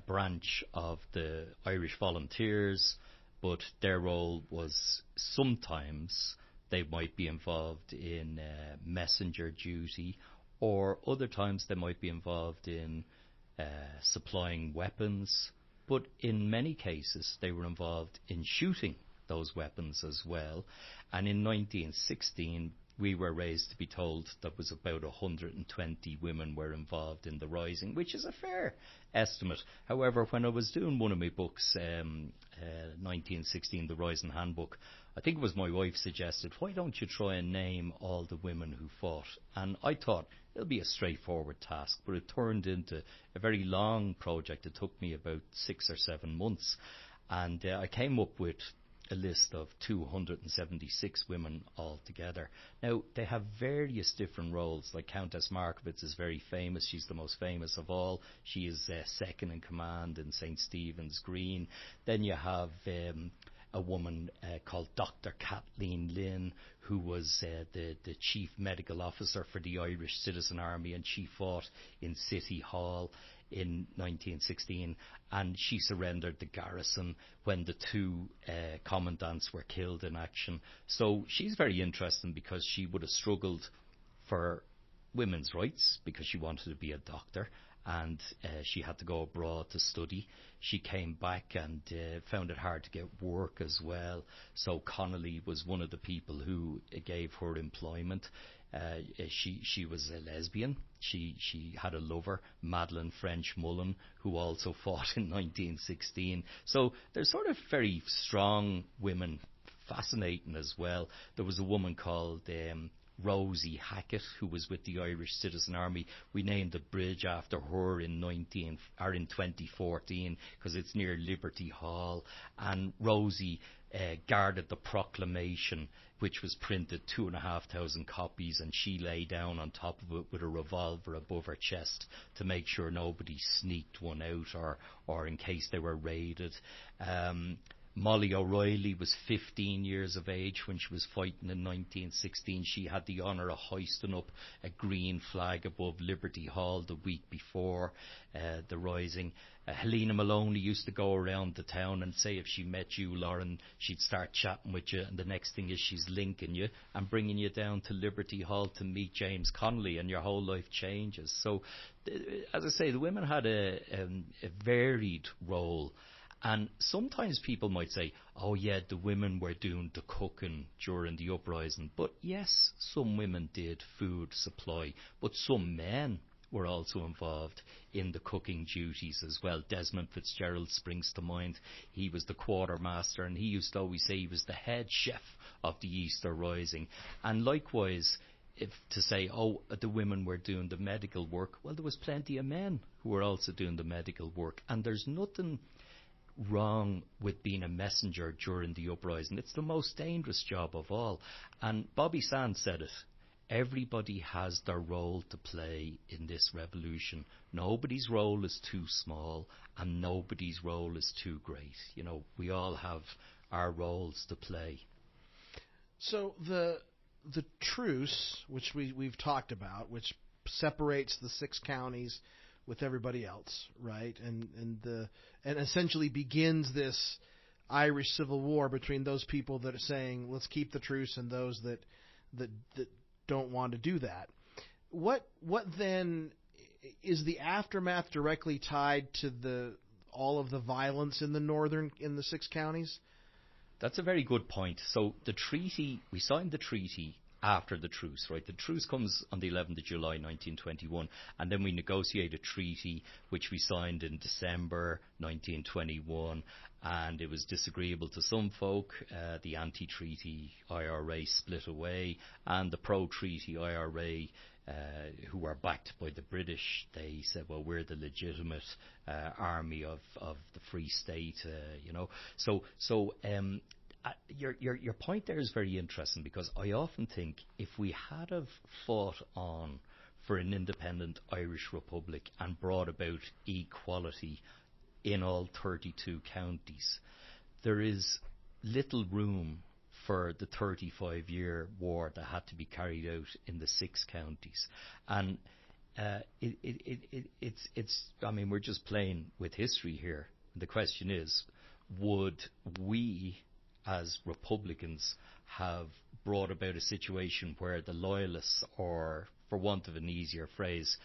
branch of the Irish Volunteers, but their role was sometimes they might be involved in messenger duty, or other times they might be involved in supplying weapons, but in many cases they were involved in shooting those weapons as well. And in 1916 we were raised to be told that was about 120 women were involved in the Rising, which is a fair estimate. However, when I was doing one of my books, 1916, The Rising Handbook, I think it was my wife suggested, why don't you try and name all the women who fought? And I thought, it'll be a straightforward task, but it turned into a very long project. It took me about 6 or 7 months. And I came up with a list of 276 women altogether. Now, they have various different roles, like Countess Markovitz is very famous. She's the most famous of all. She is second in command in St. Stephen's Green. Then you have a woman called Dr. Kathleen Lynn, who was the chief medical officer for the Irish Citizen Army, and she fought in City Hall in 1916, and she surrendered the garrison when the 2 commandants were killed in action. So she's very interesting because she would have struggled for women's rights because she wanted to be a doctor, and she had to go abroad to study. She came back and found it hard to get work as well. So Connolly was one of the people who gave her employment. She was a lesbian. She had a lover, Madeleine French Mullen, who also fought in 1916. So there's sort of very strong women, fascinating as well. There was a woman called Rosie Hackett, who was with the Irish Citizen Army. We named the bridge after her in 2014 because it's near Liberty Hall. And Rosie guarded the proclamation, which was printed 2,500 copies, and she lay down on top of it with a revolver above her chest to make sure nobody sneaked one out or in case they were raided. Molly O'Reilly was 15 years of age when she was fighting in 1916. She had the honour of hoisting up a green flag above Liberty Hall the week before the rising. Helena Maloney used to go around the town and say if she met you, Lauren, she'd start chatting with you, and the next thing is she's linking you and bringing you down to Liberty Hall to meet James Connolly, and your whole life changes. So, as I say, the women had a varied role. And sometimes people might say, oh yeah, the women were doing the cooking during the uprising. But yes, some women did food supply, but some men were also involved in the cooking duties as well. Desmond Fitzgerald springs to mind. He was the quartermaster, and he used to always say he was the head chef of the Easter Rising. And likewise, if to say, oh, the women were doing the medical work, well, there was plenty of men who were also doing the medical work. And there's nothing wrong with being a messenger during the uprising. It's the most dangerous job of all. And Bobby Sands said it. Everybody has their role to play in this revolution. Nobody's role is too small, and nobody's role is too great. You know, we all have our roles to play. So the truce, which we've talked about, which separates the 6 counties with everybody else, right? And essentially begins this Irish Civil War between those people that are saying let's keep the truce and those that don't want to do that. What then is the aftermath directly tied to all of the violence in the 6 counties? That's a very good point. So the treaty, we signed the treaty after the truce, right? The truce comes on the 11th of July 1921, and then we negotiate a treaty which we signed in December 1921, and it was disagreeable to some folk. The anti-treaty IRA split away, and the pro-treaty IRA, who were backed by the British, they said, well, we're the legitimate army of the Free State, you know. Your point there is very interesting, because I often think if we had have fought on for an independent Irish Republic and brought about equality in all 32 counties, there is little room for the 35-year war that had to be carried out in the 6 counties. And it's I mean, we're just playing with history here. The question is, would we as Republicans have brought about a situation where the loyalists, or for want of an easier phrase,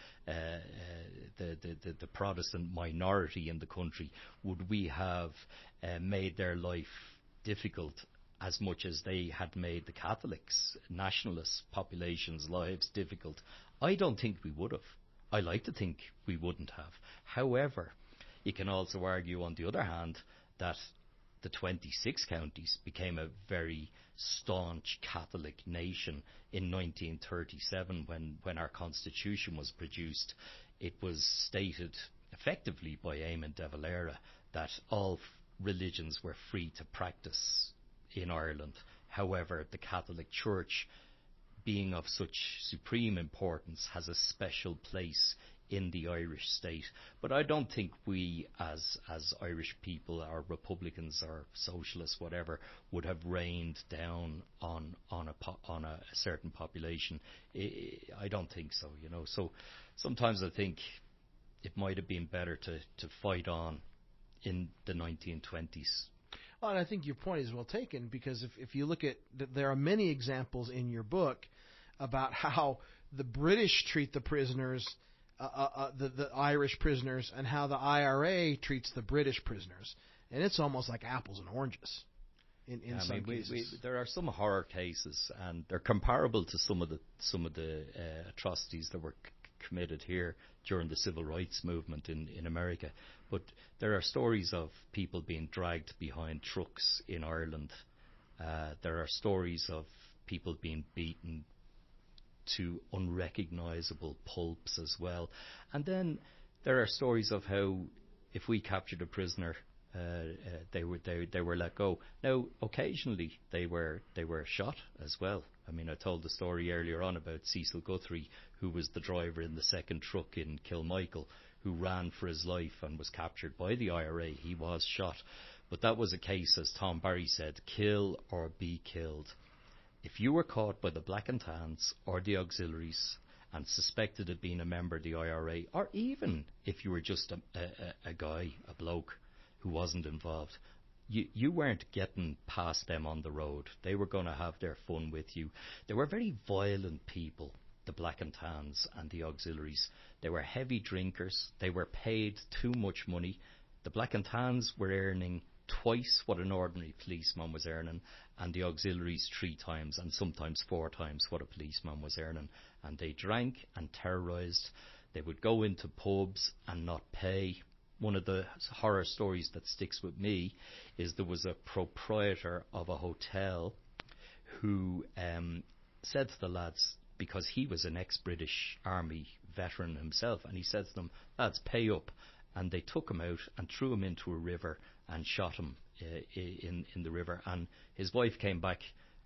the Protestant minority in the country, would we have made their life difficult as much as they had made the Catholics, nationalist population's lives difficult? I don't think we would have. I like to think we wouldn't have. However, you can also argue, on the other hand, that the 26 counties became a very staunch Catholic nation in 1937 when our constitution was produced. It was stated effectively by Eamon de Valera that all religions were free to practice in Ireland. However, the Catholic Church, being of such supreme importance, has a special place in the Irish state. But I don't think we as Irish people, or Republicans or socialists, whatever, would have rained down on a certain population. I don't think so, you know. So sometimes I think it might have been better to fight on in the 1920s. Well, and I think your point is well taken, because if you look at, there are many examples in your book about how the British treat the prisoners, the Irish prisoners, and how the IRA treats the British prisoners, and it's almost like apples and oranges. In some cases, there are some horror cases, and they're comparable to some of the atrocities that were committed here during the civil rights movement in America. But there are stories of people being dragged behind trucks in Ireland. There are stories of people being beaten to unrecognizable pulps as well. And then there are stories of how if we captured a prisoner, they were let go. Now, occasionally they were shot as well. I mean, I told the story earlier on about Cecil Guthrie, who was the driver in the second truck in Kilmichael, who ran for his life and was captured by the IRA. He was shot. But that was a case, as Tom Barry said, kill or be killed. If you were caught by the Black and Tans or the auxiliaries and suspected of being a member of the IRA, or even if you were just a guy, a bloke who wasn't involved, you weren't getting past them on the road. They were going to have their fun with you. They were very violent people, the Black and Tans and the auxiliaries. They were heavy drinkers. They were paid too much money. The Black and Tans were earning twice what an ordinary policeman was earning, and the auxiliaries 3 times and sometimes 4 times what a policeman was earning. And they drank and terrorised. They would go into pubs and not pay. One of the horror stories that sticks with me is there was a proprietor of a hotel who said to the lads, because he was an ex-British Army veteran himself, and he said to them, lads, pay up. And they took him out and threw him into a river and shot him in the river. And his wife came back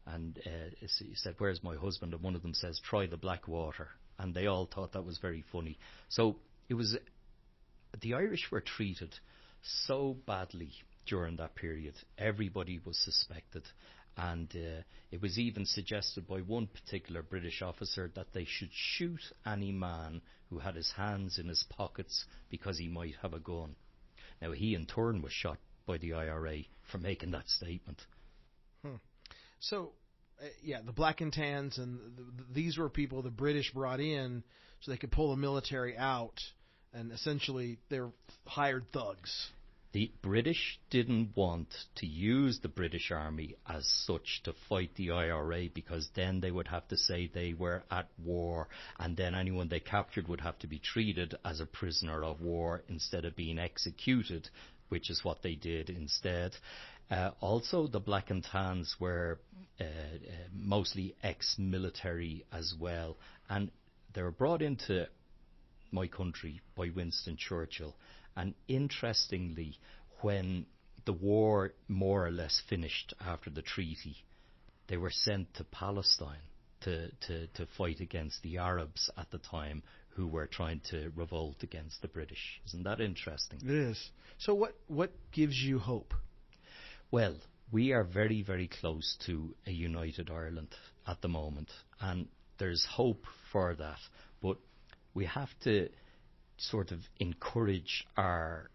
and he said, where's my husband? And one of them says, try the black water. And they all thought that was very funny. So it was, the Irish were treated so badly during that period. Everybody was suspected. And it was even suggested by one particular British officer that they should shoot any man who had his hands in his pockets because he might have a gun. Now, he in turn was shot by the IRA for making that statement. So, the Black and Tans, and these were people the British brought in so they could pull the military out, and essentially they're hired thugs. The British didn't want to use the British Army as such to fight the IRA, because then they would have to say they were at war, and then anyone they captured would have to be treated as a prisoner of war instead of being executed, which is what they did instead. Also, the Black and Tans were mostly ex-military as well, and they were brought into my country by Winston Churchill. And interestingly, when the war more or less finished after the treaty, they were sent to Palestine to fight against the Arabs at the time, who were trying to revolt against the British. Isn't that interesting? It is. So what gives you hope? Well, we are very, very close to a united Ireland at the moment, and there's hope for that. But we have to sort of encourage our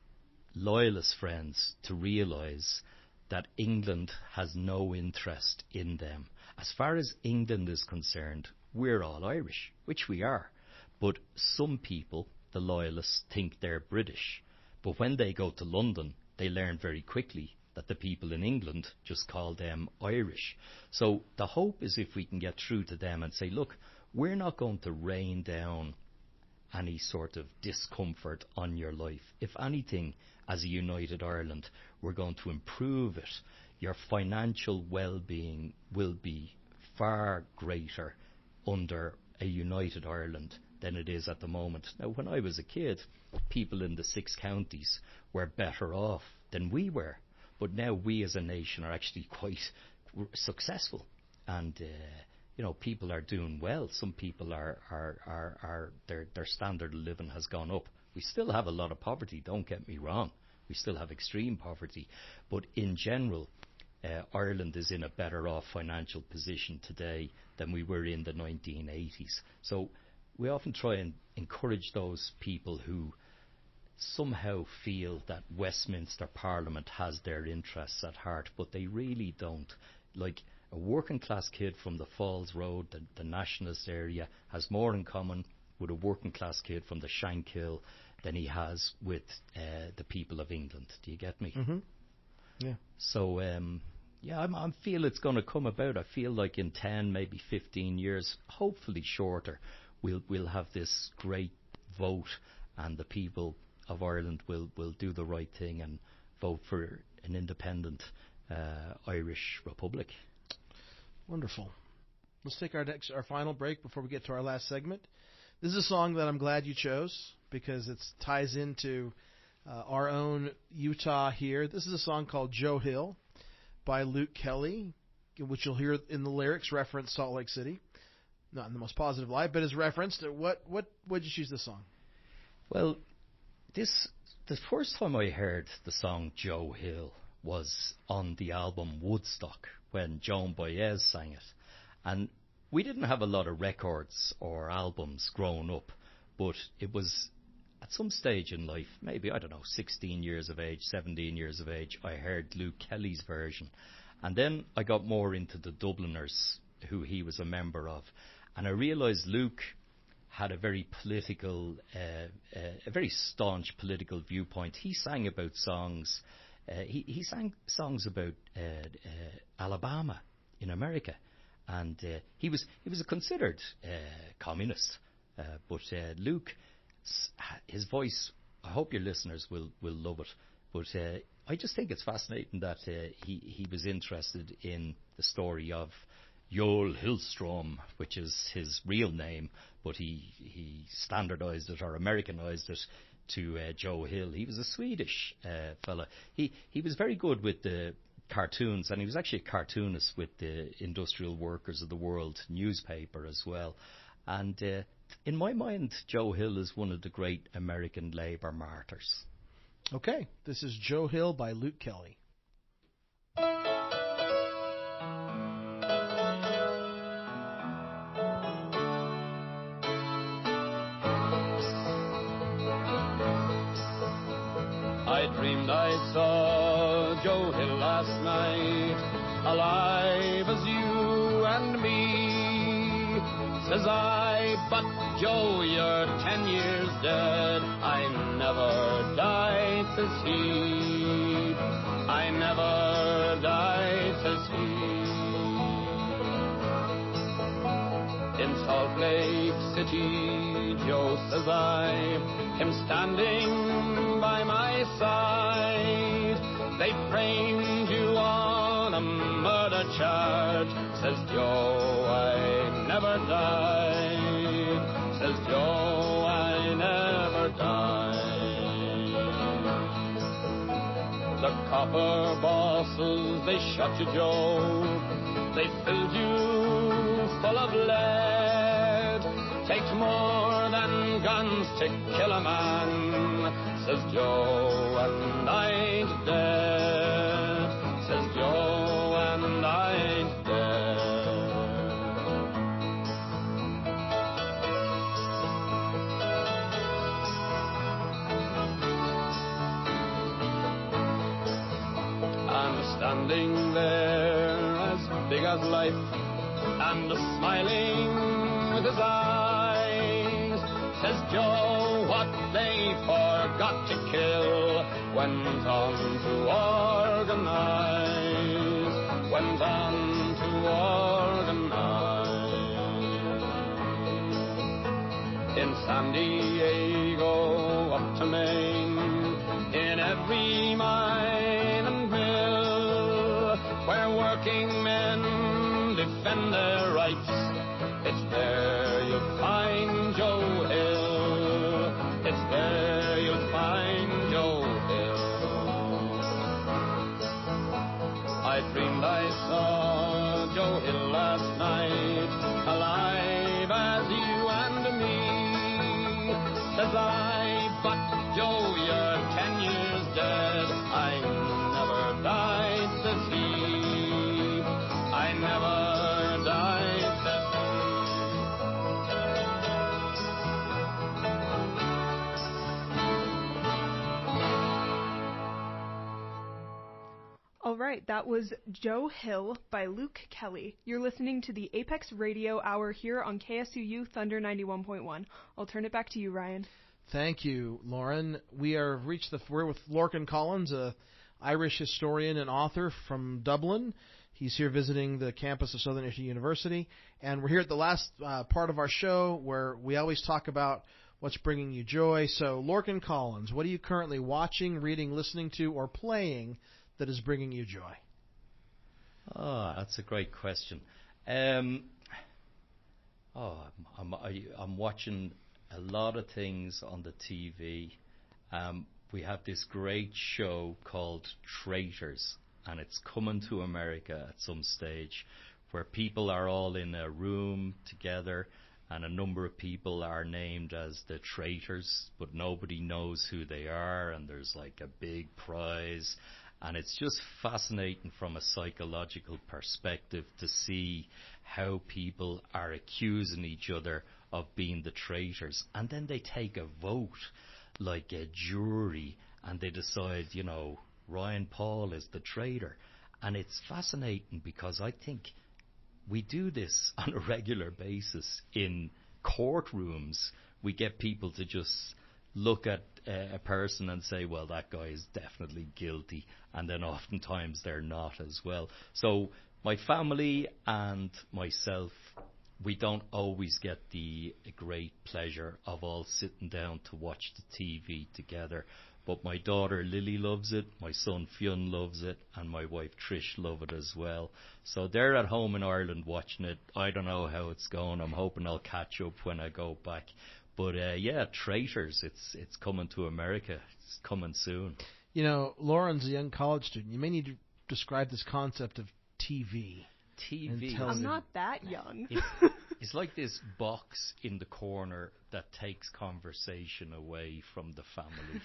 loyalist friends to realise that England has no interest in them. As far as England is concerned, we're all Irish, which we are. But some people, the loyalists, think they're British. But when they go to London, they learn very quickly that the people in England just call them Irish. So the hope is if we can get through to them and say, look, we're not going to rain down any sort of discomfort on your life. If anything, as a united Ireland, we're going to improve it. Your financial well-being will be far greater under a united Ireland than it is at the moment. Now, when I was a kid, people in the 6 counties were better off than we were. But now we as a nation are actually quite successful. And people are doing well. Some people their standard of living has gone up. We still have a lot of poverty, don't get me wrong. We still have extreme poverty. But in general, Ireland is in a better off financial position today than we were in the 1980s. So we often try and encourage those people who somehow feel that Westminster Parliament has their interests at heart, but they really don't. Like, a working class kid from the Falls Road, the nationalist area, has more in common with a working class kid from the Shankill than he has with the people of England. Do you get me? Mm-hmm. Yeah. So, I feel it's going to come about. I feel like in 10, maybe 15 years, hopefully shorter, we'll have this great vote, and the people of Ireland will do the right thing and vote for an independent Irish Republic. Wonderful. Let's take our final break before we get to our last segment. This is a song that I'm glad you chose because it ties into our own Utah here. This is a song called Joe Hill by Luke Kelly, which you'll hear in the lyrics reference Salt Lake City. Not in the most positive light, but is referenced. What did you choose this song? Well, the first time I heard the song Joe Hill was on the album Woodstock when Joan Baez sang it. And we didn't have a lot of records or albums growing up, but it was at some stage in life, maybe, 16 years of age, 17 years of age, I heard Luke Kelly's version. And then I got more into the Dubliners, who he was a member of. And I realised Luke had a very political, a very staunch political viewpoint. He sang about songs. He sang songs about Alabama in America, and he was a considered communist. But Luke, his voice, I hope your listeners will love it. But I just think it's fascinating that he was interested in the story of Joel Hillstrom, which is his real name, but he standardized it or Americanized it to Joe Hill. He was a Swedish fella. He was very good with the cartoons, and he was actually a cartoonist with the Industrial Workers of the World newspaper as well. And in my mind, Joe Hill is one of the great American labor martyrs. Okay, this is Joe Hill by Luke Kelly. I dreamed I saw Joe Hill last night, alive as you and me. Says I, but Joe, you're 10 years dead. I never died, says he. I never died, says he. In Salt Lake City, Joe, says I, him standing by my side. They framed you on a murder charge, says Joe, I never died. Says Joe, I never died. The copper bosses, they shot you, Joe. They filled you full of lead. Takes more than guns to kill a man, says Joe, and I ain't dead. Says Joe, and I ain't dead. And standing there as big as life, and smiling with his eyes, says Joe, what they forgot to kill went on to organize, went on to organize. In San Diego, up to Maine, in every mine and mill, where working men defend their rights, it's there you'll find Joe Hill. It's there you'll find Joe Hill. I dreamed I saw Joe Hill last night, alive as you and me. Says I, but Joe, you're 10 years dead. I never died, says he. I never died, says he. right, that was Joe Hill by Luke Kelly. You're listening to the Apex Radio Hour here on KSUU Thunder 91.1. I'll turn it back to you, Ryan. Thank you, Lauren. We're with Lorcan Collins, a Irish historian and author from Dublin. He's here visiting the campus of Southern Italy University, and we're here at the last part of our show where we always talk about what's bringing you joy. So, Lorcan Collins, what are you currently watching, reading, listening to, or playing that is bringing you joy? Oh, that's a great question. I'm watching a lot of things on the TV. We have this great show called Traitors, and it's coming to America at some stage, where people are all in a room together, and a number of people are named as the traitors, but nobody knows who they are, and there's like a big prize. And it's just fascinating from a psychological perspective to see how people are accusing each other of being the traitors. And then they take a vote, like a jury, and they decide, Ryan Paul is the traitor. And it's fascinating because I think we do this on a regular basis in courtrooms. We get people to just look at a person and say, well, that guy is definitely guilty, and then oftentimes they're not as well. So my family and myself, we don't always get the great pleasure of all sitting down to watch the TV together. But my daughter Lily loves it, my son Fionn loves it, and my wife Trish love it as well. So they're at home in Ireland watching it. I don't know how it's going. I'm hoping I'll catch up when I go back. But Traitors, it's coming to America. It's coming soon. Lauren's a young college student. You may need to describe this concept of TV. I'm not that young. It's like this box in the corner that takes conversation away from the family.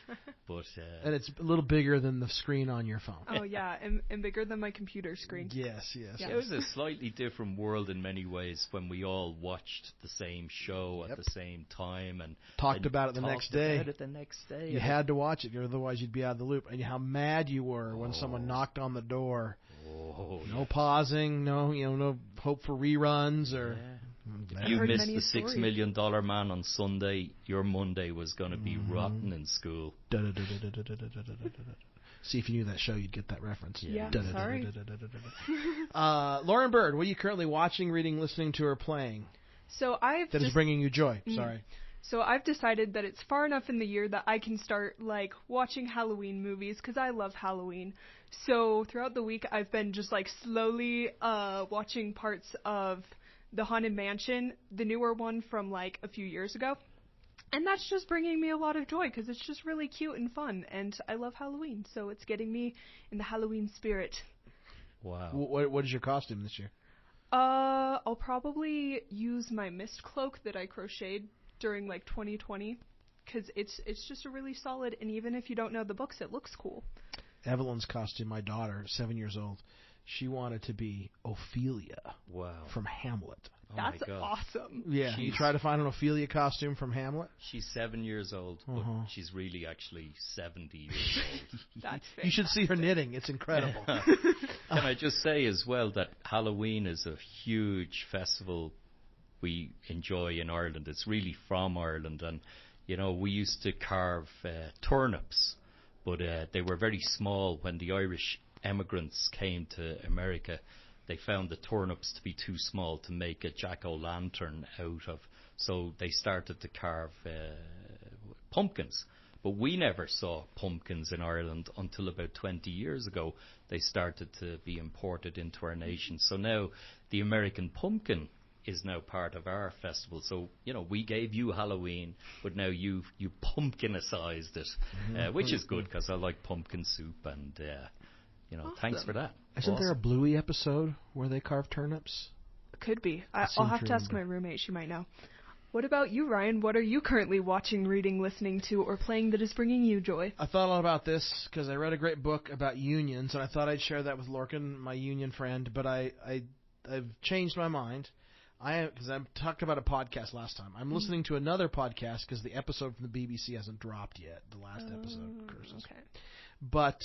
But and it's a little bigger than the screen on your phone. Oh, yeah, and bigger than my computer screen. Yes. Yeah. It was a slightly different world in many ways when we all watched the same show at the same time and talked about it the next day. You had to watch it, otherwise you'd be out of the loop. And how mad you were when someone knocked on the door. No pausing, no hope for reruns or. If you missed the $6 million man on Sunday, your Monday was going to be rotten in school. See, if you knew that show, you'd get that reference. Yeah, sorry. Lauren Bird, what are you currently watching, reading, listening to, or playing? That is bringing you joy. Sorry. So I've decided that it's far enough in the year that I can start watching Halloween movies because I love Halloween. So throughout the week, I've been just slowly watching parts of The Haunted Mansion, the newer one from a few years ago. And that's just bringing me a lot of joy because it's just really cute and fun. And I love Halloween, so it's getting me in the Halloween spirit. Wow. What is your costume this year? I'll probably use my mist cloak that I crocheted during 2020 because it's just a really solid, and even if you don't know the books, it looks cool. Evelyn's costume, my daughter, 7 years old, she wanted to be Ophelia from Hamlet. That's awesome. Yeah, you try to find an Ophelia costume from Hamlet? She's 7 years old, but she's really actually 70 years old. That's fair. You should see her knitting. It's incredible. Can I just say as well that Halloween is a huge festival we enjoy in Ireland. It's really from Ireland, and we used to carve turnips, but they were very small. When the Irish emigrants came to America, they found the turnips to be too small to make a jack-o'-lantern out of, so they started to carve pumpkins. But we never saw pumpkins in Ireland until about 20 years ago. They started to be imported into our nation. So now the American pumpkin is now part of our festival. So, we gave you Halloween, but now you pumpkinicized it, which is good because I like pumpkin soup and, awesome. Thanks for that. Isn't there a Bluey episode where they carve turnips? Could be. I'll have to ask my roommate. She might know. What about you, Ryan? What are you currently watching, reading, listening to, or playing that is bringing you joy? I thought a lot about this because I read a great book about unions, and I thought I'd share that with Lorcan, my union friend, but I've changed my mind. Because I talked about a podcast last time. I'm listening to another podcast because the episode from the BBC hasn't dropped yet. The last episode, curses. Okay. But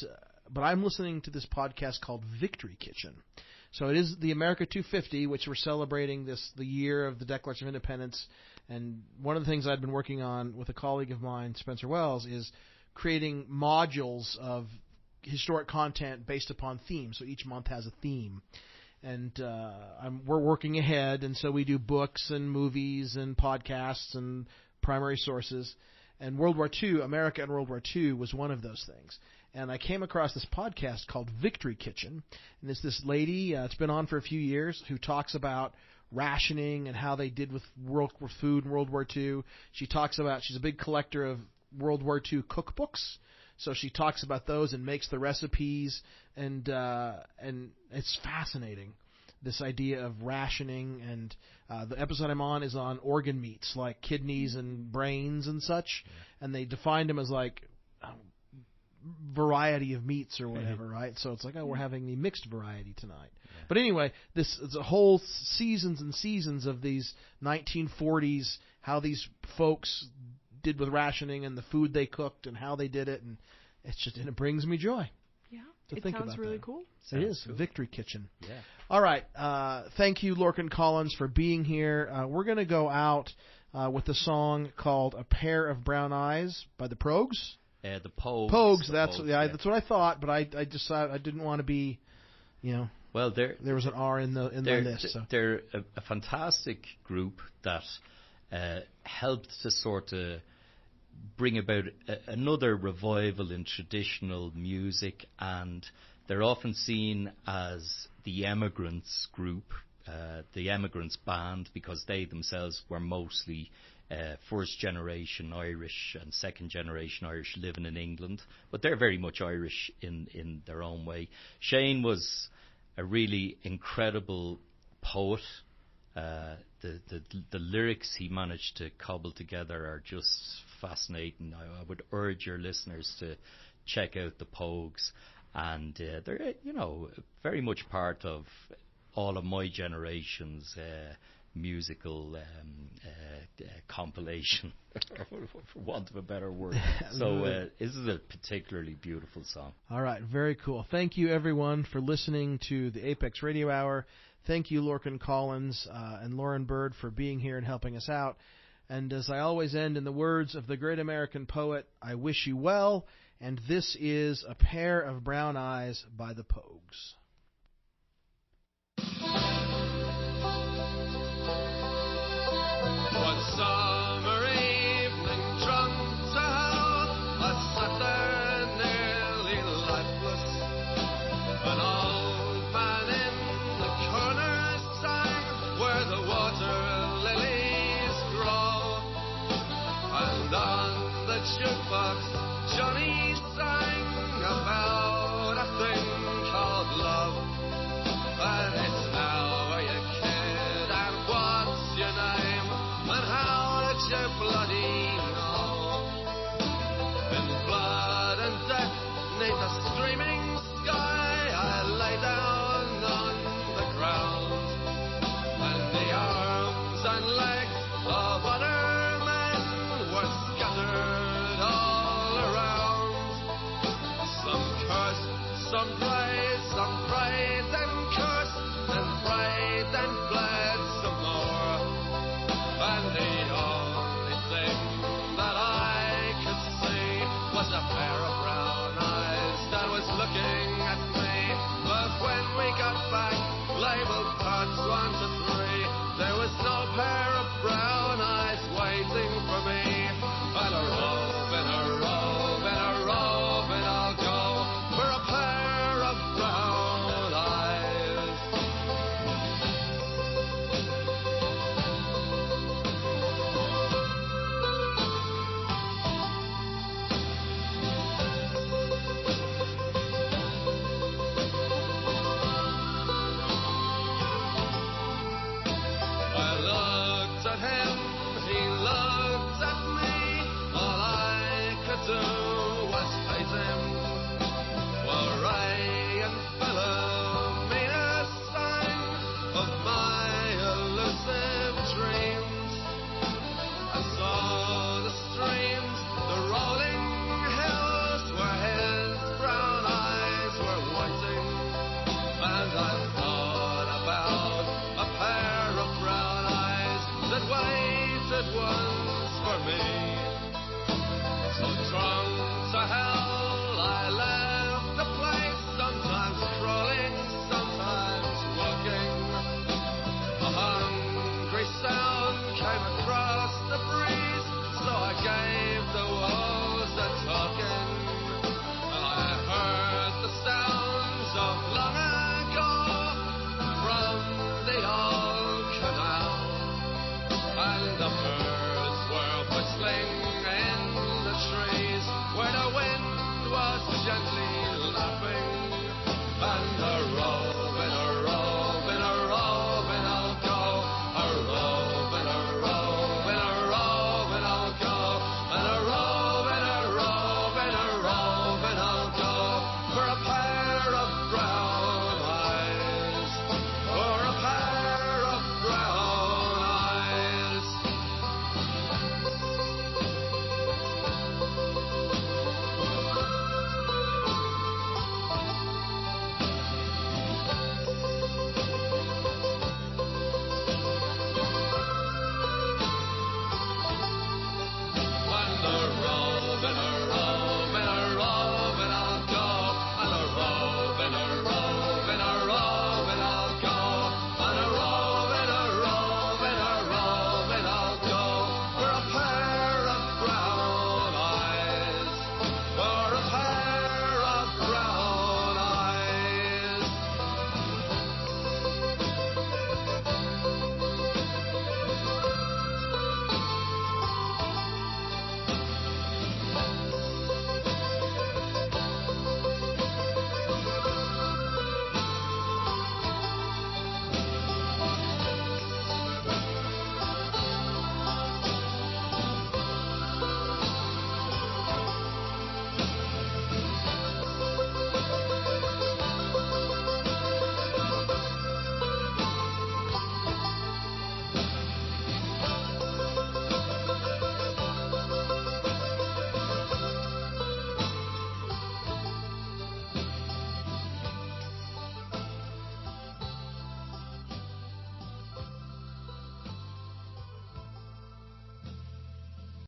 but I'm listening to this podcast called Victory Kitchen. So it is the America 250, which we're celebrating the year of the Declaration of Independence. And one of the things I've been working on with a colleague of mine, Spencer Wells, is creating modules of historic content based upon themes. So each month has a theme. And we're working ahead, and so we do books and movies and podcasts and primary sources. And World War II, America and World War II was one of those things. And I came across this podcast called Victory Kitchen. And it's this lady, it's been on for a few years, who talks about rationing and how they did with food in World War II. She talks about, she's a big collector of World War II cookbooks. So she talks about those and makes the recipes. And it's fascinating, this idea of rationing. And the episode I'm on is on organ meats, like kidneys and brains and such. Yeah. And they defined them as like variety of meats or whatever, right? So it's like, we're having the mixed variety tonight. Yeah. But anyway, this is a whole seasons and seasons of these 1940s, how these folks did with rationing and the food they cooked and how they did it, and it brings me joy. Yeah, to think sounds about really that. Cool. It is cool. Victory Kitchen. Yeah. All right. Thank you, Lorcan Collins, for being here. We're going to go out with a song called "A Pair of Brown Eyes" by the Pogues. The Pogues. Pogues. That's what I thought, but I decided I didn't want to be, Well, there was an R in the list. So. They're a fantastic group that helped to sort of bring about another revival in traditional music, and they're often seen as the Emigrants group, the Emigrants band, because they themselves were mostly first generation Irish and second generation Irish living in England, but they're very much Irish in their own way. Shane was a really incredible poet. The lyrics he managed to cobble together are just fascinating. I would urge your listeners to check out the Pogues, and they're very much part of all of my generation's musical compilation, for want of a better word. So this is a particularly beautiful song. All right, very cool. Thank you, everyone, for listening to the Apex Radio Hour. Thank you, Lorcan Collins and Lauren Bird, for being here and helping us out. And as I always end in the words of the great American poet, I wish you well, and this is "A Pair of Brown Eyes" by the Pogues. One summer evening, drunk to hell, I sat there nearly lifeless. An old man in the corner sang where the water lilies grow, and on the jukebox Johnny sang about a thing called love. And it's now are you kid, and what's your name, and how did you bloody know? In blood and death, 'neath a streaming sky, I lay down on the ground, and the arms and legs of other men were scattered all around. Some cursed, some prayed, then cursed, and prayed, then bled some more. And the only thing that I could see was a pair of brown eyes that was looking at me. But when we got back, labeled parts 1 to 3, there was no pair of brown